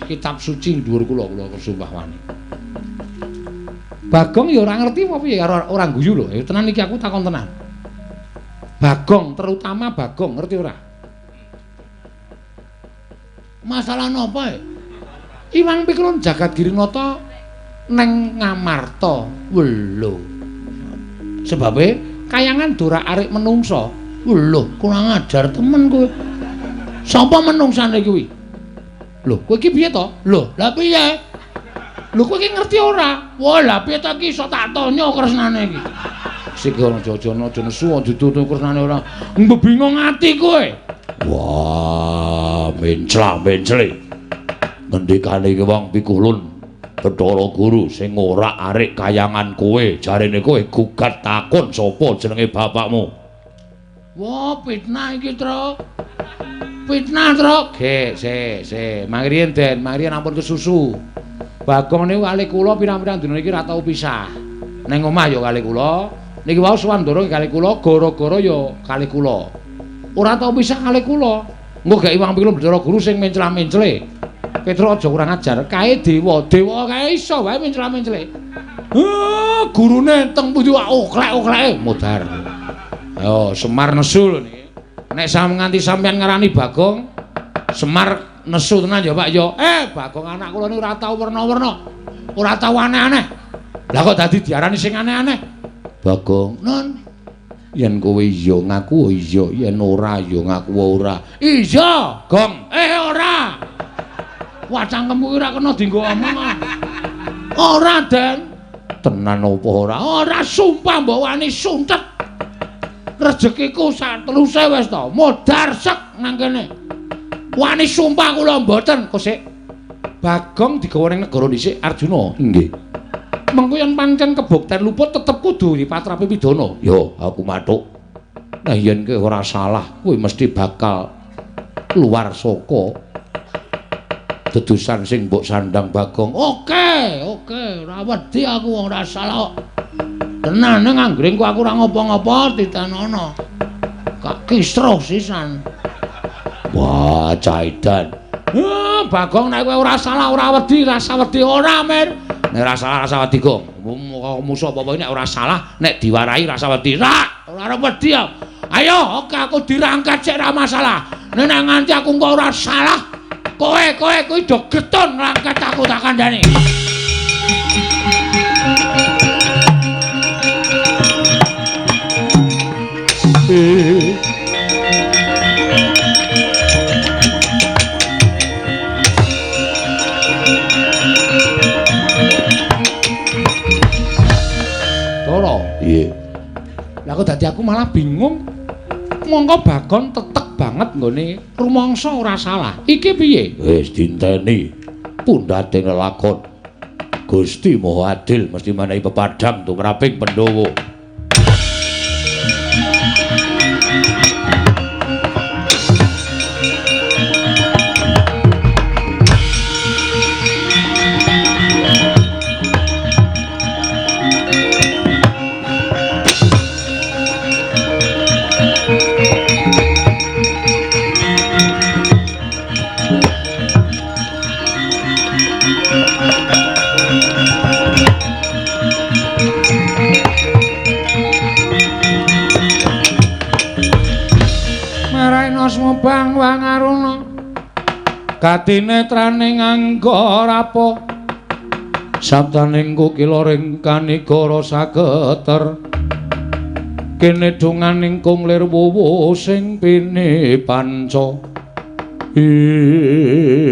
kitab suci dhuwur kula sumpah wani. Bagong ya ora ngerti apa piye ora guyu lho. Tenan iki aku takon tenan. Bagong, terutama Bagong, ngerti ora? Masalah napa e? Iwang Pikulun Jagadgirinata neng Ngamarta. Lho. Sebabe kayangan dora arik menungsa. Lho, kurang ajar temen kowe. Sapa menungsane kuwi? Lho, kowe iki piye to? Lho, lha piye? Lho kowe iki ngerti ora? Wah, lha piye to iki iso tak tanya kresnane iki. Sik aja nesu ditutur kresnane ora. Mbebingung ati kowe. Wah, mencla-mencle. Ngendikane iki wong Pikulun Bathara Guru sing ora arik kayangan kowe, jarene kowe gugat takon sapa jenenge bapakmu. Wah, fitnah iki, Tru. Fitnah, Tru. Ge, se. Mangriyen Den, mangriyen ampun kesusu. Bagong niku kali kula pirang-pirang dina iki ora tau pisah. Ning omah ya kali kula, niki wau Swandara kali kula, gara-gara ya kali kula. Ora tau pisah kali kula. Engko gak Iwang Pikulun Bathara Guru sing mencla-mencle. Petruk aja kurang ajar, kae dewa kae iso wae mencla-mencle. Gurune teng pundi wae oklek-okleke modar. Ayo Semar nesu lho niki. Nek nganti sampeyan ngarani Bagong, Semar nesu tenan ya Pak ya. Bagong anak kula niku ora tau werna-werna. Ora tau aneh-aneh. Lah kok dadi diarani sing aneh-aneh? Bagong, "Non, yen kowe iya ngaku iya, yen ora ya ngaku ora." "Iya, Gong." Ora. Wah, cangkemmu ora kena dienggo omongan. Ora, Den. Tenan apa ora? Ora, sumpah mbok wani suntet. Rezekiku sak teluse wis to, modar sek nang kene. Wani sumpah kula mboten. Kok sik Bagong digawa ning negara dhisik Arjuna. Nggih. Mengko yen pancen kebukten luput tetep kudu dipatrapi pidana. Yo, aku mathuk. Nah yen kowe ora salah, kowe mesti bakal keluar saka dedusan sing mbok sandang Bagong. Oke, ora wedi aku wong ora salah kok. Tenan ning anggring aku ora ngopo-ngopo ditenono. Kak kisruh sisan. Wah, caidan. Bagong nek kowe ora salah ora wedi, rasa wedi ora, Mir. Nek ora salah rasa wedi, Gong. Musuh apa-apa nek ora salah, nek diwarai rasa wedi. Ora wedi. Ayo, oke aku dirangkat sik ora masalah. Nek nganti aku engko ora salah, kowe kuwi do getun ngangkat aku tak kandhani. Toro. Iya. Lah kok dadi aku malah bingung. Mongko Bagong tetek banget nggone rumangsa ora salah. Iki piye? Wis dinteni. Pundhating lelakon. Gusti Maha Adil mesti menehi pepadhang tumraping Pandhawa. Bang Wangaruna katinetrane nganggo rapo sabdaning kukiloring kanigara sageter kene donganing kunglir wuwu sing pine panca ing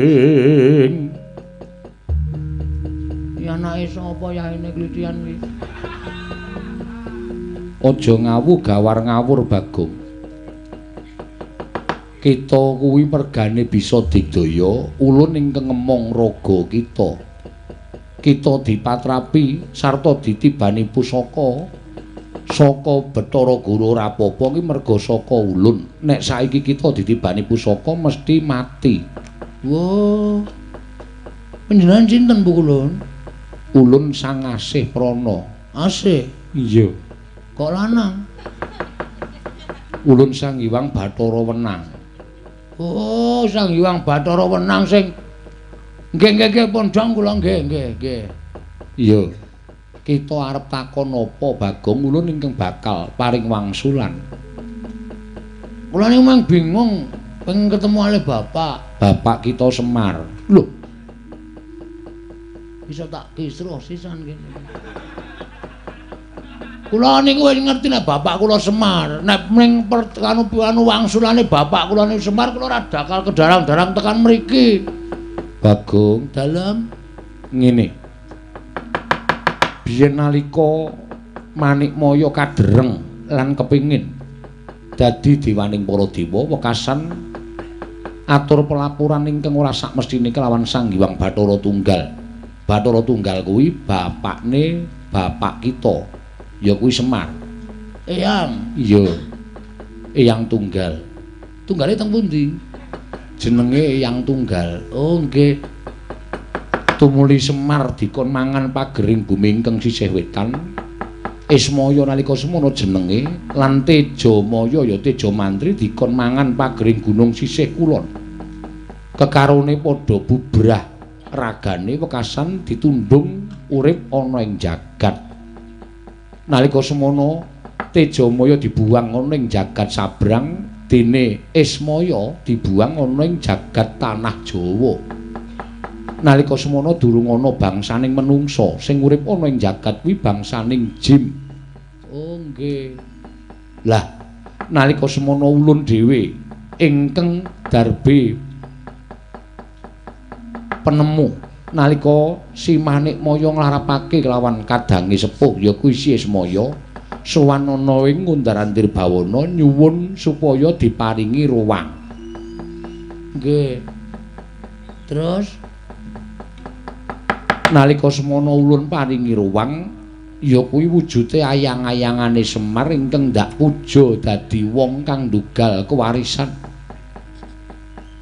ya anake sapa yaene klitian iki aja ngawu gawar ngawur Bagong. Kita kuwi mergane bisa digdaya ulun ing kengemong raga kita. Kita dipatrapi sarta ditibani pusaka saka Bathara Guru ora apa-apa ki merga saka ulun. Nek saiki kita ditibani pusaka mesti mati. Wah. Panjenengan sinten Bu Ulun? Ulun Sang Asih Prana. Asih? Iya. Kok lanang? Ulun Sang Hyang Bathara Wenang. Oh, Sang Hyang Bathara Wenang sing nggih pondhong kula nggih. Iya. Kita arep takon apa Bagong ulun ingkang bakal paring wangsulan. Kula niku mang bingung pengen ketemu ale bapak. Bapak kita Semar. Lho. Bisa tak kisruh sisan kene. Kula niku wis ngerti nek bapak kula Semar. Nek ning anu wangsulane bapak kula niku Semar kula ora dakal kedarang-darang tekan mriki. Bagong Dalem ngene. Biyen nalika Manikmaya kadereng lan kepingin dadi dewaning para dewa wekasan atur pelapuran ingkang ora sak mestine kelawan Sang Hyang Bathara Tunggal. Bathara Tunggal kuwi bapakne bapak kita, ya kuwi Semar. Eyang. Iya. Eyang Tunggal. Tunggale teng pundi? Jenenge Eyang Tunggal. Oh, nggih. Tumuli Semar dikon mangan pagering bumi ingkang sisih wetan. Ismaya nalika semono jenenge lan Tejamaya ya Teja Mantri dikon mangan pagering gunung sisih kulon. Kekarone padha bubrah ragane wekasan ditundung urip ana ing jagat. Nalika semono Tejamaya dibuang ana ing jagat sabrang dene Ismaya dibuang ana ing jagat tanah Jawa. Nalika semono durung ana bangsaning menungsa sing urip ana ing jagat kuwi bangsaning jin. Oh nggih. Lah nalika semono ulun dhewe ingkang darbe penemu nalika si Manikmaya nglarapake kelawan kadange sepuh ya kuwi si Ismaya sowan ana ing Ngundarantir Bawana nyuwun supaya diparingi ruwang. Nggih. Terus nalika semono ulun paringi ruwang ya kuwi wujude ayang-ayangane Semar ingkang ndak puja dadi wong kang ndugal kewarisan.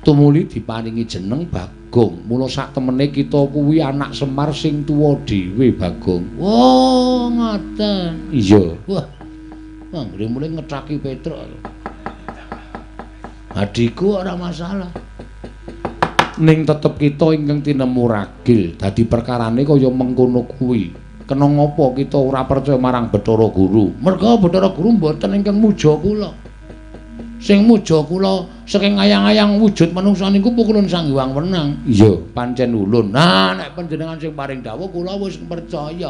Tumuli diparingi jeneng Bagong. Mula sak temene kita kuwi anak Semar sing tuwa dhewe Bagong. oh ngoten. Iya. Wah. Anggere mulai ngetraki Petruk. Adikku ora masalah. Ning tetep kita ingkang tinemu ragil dadi perkarane kaya mengkono kuwi. Kena ngapa kita ora percaya marang Bathara Guru? Merga Bathara Guru mboten ingkang muja kula. Sing muja kula saking ayang-ayang wujud manungsa niku pukulun Sang Hyang Wenang. Iya, pancen ulun. Nah, nek panjenengan sing paring dawuh kula wis percaya.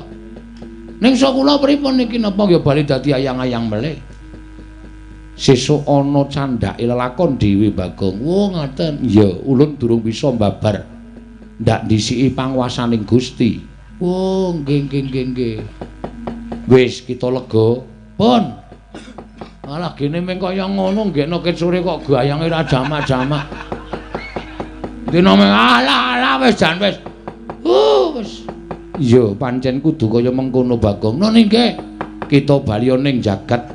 Ning sa kula pripun niki napa ya bali dadi ayang-ayang melih? Sesuk ana candhake lelakon dhewe Bagong. Oh, ngoten. Iya, ulun durung bisa mbabar ndak ndisiki panguwasaning Gusti. Oh, nggih. Wis kita lega. Pun. Malah gene meng kaya ngono nggekno ket sore kok gayange ra jamak-jamak. Dina meng ala wis jan wis. Wis. Iya, pancen kudu kaya mengkono Bagong. Nah nggih. Kita bali ning jagat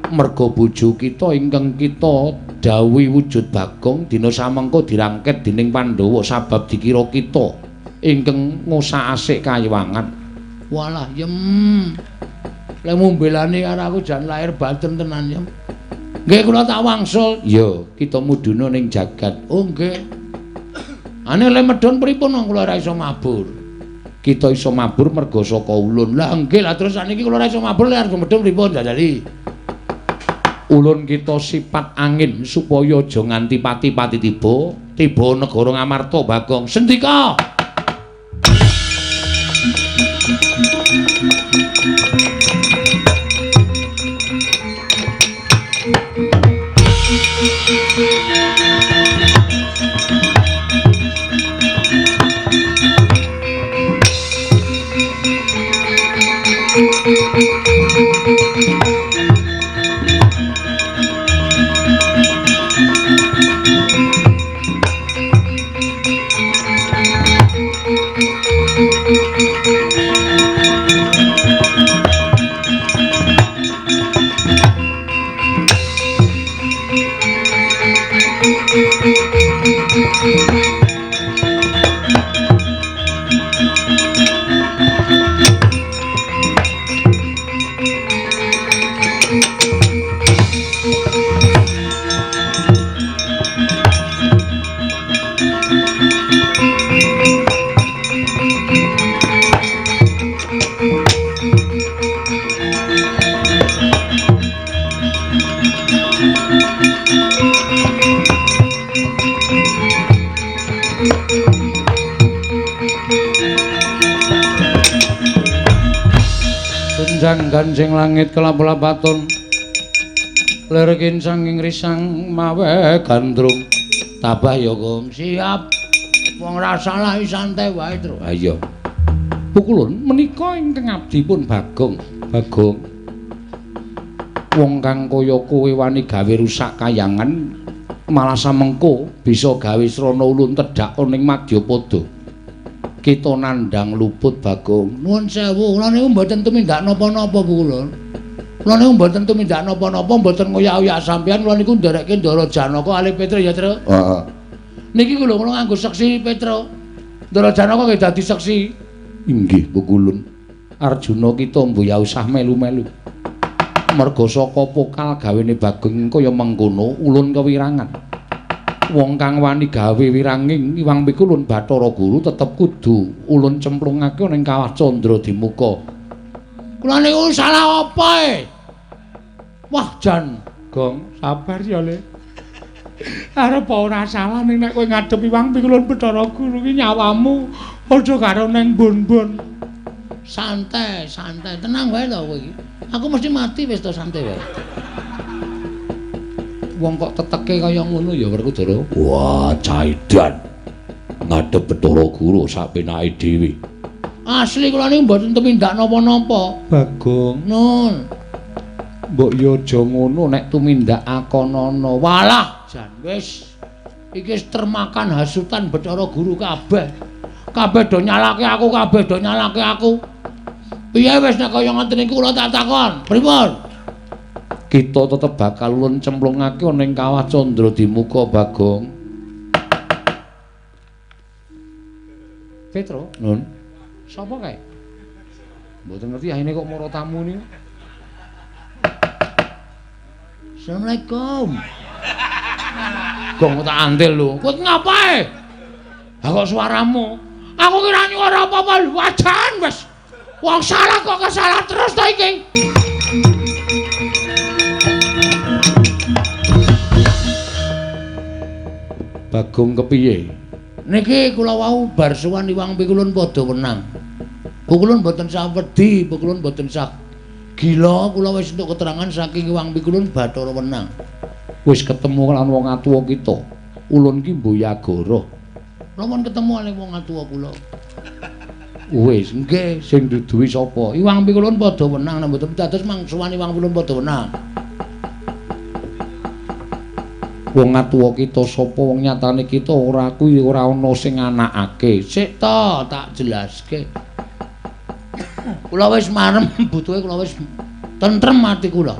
merga bojo kita ingkang kita dawuhi wujud Bagong dina samengko dirangket dening Pandhawa sabab dikira kita ingkang ngosakasik kayiwangan. Walah, yem. Lek mbelani karo aku jan lahir batin tenan, yem. Nggih kula tak wangsul. Iya, kita mudhuna ning jagat. Oh, nggih. Ane le medhon pripun wong kula ora iso mabur. Kita iso mabur merga saka ulun. Lah nggih, lah terus saniki kula ora iso mabur lek arep medhon pripun dadali? Ulun kita sipat angin supaya aja nganti pati-pati tiba negara Ngamarta Bagong. Sendika. Gendang gancing langit kelap-lapaton lerkin sanging risang mawe gandrung tabah ya Gong siap wong ra salah santai wae terus ayo pukulun menika ingkang abdi pun Bagong wong kang kaya kowe wani gawe rusak kayangan malah samengko bisa gawe srana ulun tedhak ning Madyapada. Kita nandhang luput Bagong. Nuwun sewu, kula niku mboten tumindak napa-napa Bu kula. Kula niku mboten tumindak napa-napa, mboten ngoyak-oyak sampeyan, kula niku nderekke Ndara Janaka kalih Petra ya, Tru. Heeh. Niki kula nganggo seksi Petra. Ndara Janaka nggih dadi seksi. Inggih Bu Kulun. Arjuna kita mboya usah melu-melu. Merga saka pokal gawene Bagong kaya mengkono ulun kewirangan. Wong kang wani gawe wiranging Iwang Pikulun Bathara Guru tetep kudu ulun cemplungake ning Kawah Candra Dimuka. Kula niku salah apa e? Wah Jan, Gong, sabar ya Le. Arep ora salah ning nek kowe ngadep Iwang Pikulun Bathara Guru ki nyawamu aja karo ning mbon-mbon. Santai, tenang wae to kowe iki. Aku mesti mati wis to santai wae. Wong kok teteke kaya ngono ya Werkudara. Wah, caidan. Ngadep Bathara Guru sak penake dhewe. Asli kula niku mboten tumindak napa-napa. Bagong. Nun. Mbok ya aja ngono nek tumindak akonana. Walah, jan wis. Iki wis termakan hasutan Bathara Guru kabeh. Kabeh do nyalake aku. Piye wis nek kaya ngoten iki kula tak takon. Pripun? Kita tetep bakal ulun cemplungake ning Kawah Candra Dimuka Bagong. Petro, Nun. Sapa kae? Mboten ngerti ahine kok mara tamu niku. Assalamualaikum. Gong tak andel lho. Kowe ngapae? Ha kok suaramu? Aku kira nyuara apa-apa lho, wajan wis. Wong salah kok kesalah terus to iki. Bagong kepiye? Niki kula wau bar sowan Iwang Pikulun padha wenang. Pikulun boten sah wedi, Pikulun boten sah gila, kula wis entuk keterangan saking Iwang Pikulun Bathara Wenang. Wis ketemu lan wong atuwa kita. Ulun ki mboyagara. Lamun ketemu kali wong atuwa kula. Wis nggih sing duduhi sapa? Iwang Pikulun padha wenang nek mboten dados mangsuwan Iwang Pikulun padha wenang. Wong atuwa kita sapa wong nyatane kita ora kuwi ora ana sing anakake. Sik to tak jelaske. Kula wis marem butuhe kula wis tentrem ati kula.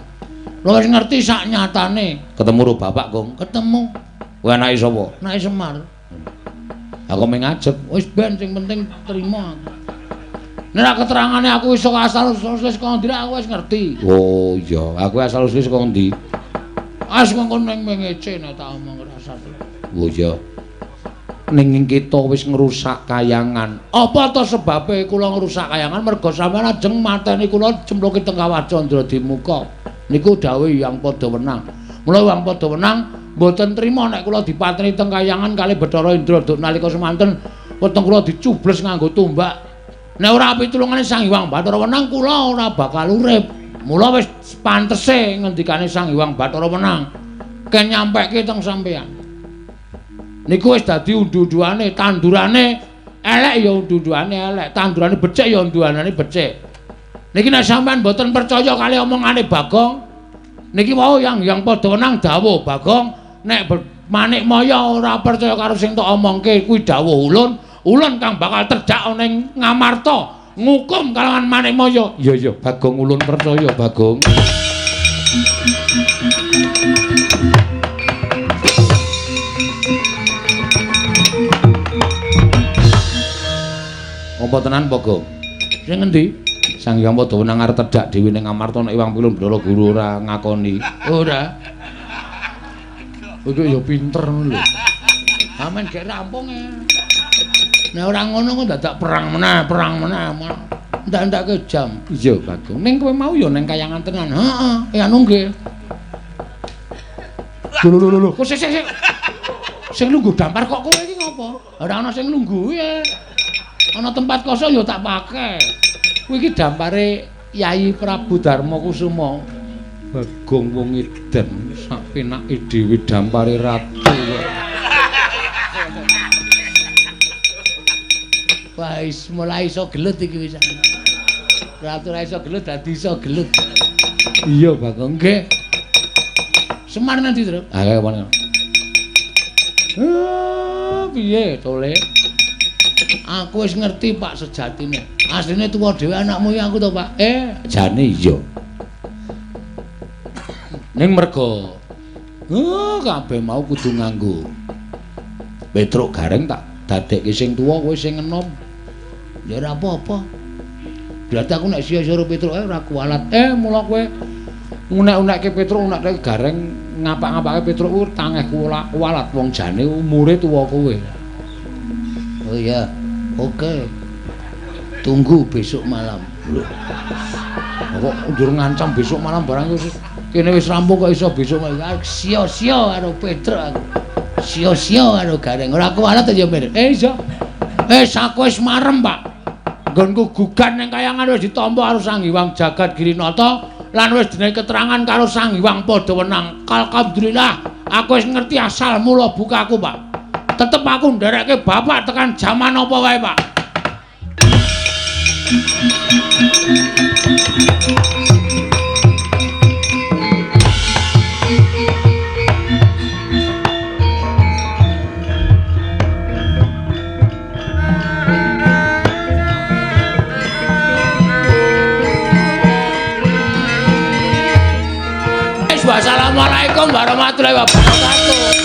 Kula wis ngerti sak nyatane. Ketemu ro bapak, Gong? Ketemu. Kowe anake sapa? Anake Semar. Aku mengajak, wis ben sing penting terima. Nek keterangane aku iso asal-usul saka ndi aku wis ngerti. Oh iya, aku asal-usul saka ndi? As mengkon ning mengece nek tak omong rasa. Oh iya. Ning kita wis ngrusak kayangan. Apa to sebabe kula ngrusak kayangan? Merga sampeyan ajeng mateni kula cemplungke teng Kawah Candra Dimuka. Niku dawuh yang padha wenang. Mula wong padha wenang mboten trima nek kula dipateni teng kayangan kalih Bathara Indra duk nalika semanten weteng kula dicubles nganggo tombak. Nek ora pitulungane Sang Hyang Bathara Wenang kula ora bakal urip. Mula wis pantese ngendikane Sang Hyang Bathara Wenang ken nyampeke teng sampeyan. Niku wis dadi undu-unduane, tandurane elek ya undu-unduane elek, tandurane becik ya unduanane becik. Niki nek sampean mboten percaya kali omongane Bagong, niki wau yang padha wenang dawuh Bagong, nek Manik Maya ora percaya karo sing tok omongke kuwi dawuh ulun kang bakal terjak ning Ngamarta ngukum kalangan Manik Maya. Iya Bagong ulun percaya Bagong. Apa tenan Bagong? Sing endi? Sang Hyang Padha Wenang arep tedhak dhewe ning Ngamarta nek Iwang Pikulun Bathara Guru ora ngakoni. Ora. Iku ya pinter ngono lho. Amen gek rampung e. Nek ora ngono kok dadak perang meneh. Ndak-ndake jam. Iya, Bagong. Ning kowe mau ya ning kayangan tenan. Heeh, ya nunggih. Lho. Kok sik. Sing lungguh dampar kok kowe iki ngopo? Ora ana sing lungguh ya. Ana tempat kosong ya tak pake. Kuwi iki dampare Yayi Prabu Darma Kusuma Bagong wong edan sak penake dhewe dampare ratu. Wah, mulai iso gelut iki wis. Ratu ra iso gelut dadi iso gelut. Iya, Bagong nggih. Semar nanti, Tru. Ah, kaya mana? Piye, Tole? Aku wis ngerti, Pak, sejatine. Asline tuwa dhewe anakmu ya aku to, Pak. Jane iya. Ning mergo kabeh mau kudu nganggo Petruk Gareng tak dadekke sing tuwa kowe sing enom. Ya ora apa-apa. Berarti aku nek sia-sia Petruk ora kualat. Mula kowe unek-unekke Petruk, unekke Gareng, ngapak-ngapake Petruk ku tangeh kualat wong jane umure tuwa kowe. Oh iya. Oke. Tunggu besok malam. Kok njur ngancam besok malam barang wis kene wis rampung kok iso besok malam. Sia-sia karo Petruk aku. Sia-sia karo Gareng. Ora kualat ya, Mir. Iso. Saku wis marem, Pak. Nggonku gugat ning kayangan wis ditampa karo Sang Hyang Jagat Girinata. Lan wis dene keterangan karo Sang Hyang Padawenang. Alhamdulillah, aku wis ngerti asal mula bukaku, Pak. Tetep aku nderekke bapak tekan jaman apa wae, Pak. Assalamualaikum warahmatullahi wabarakatuh.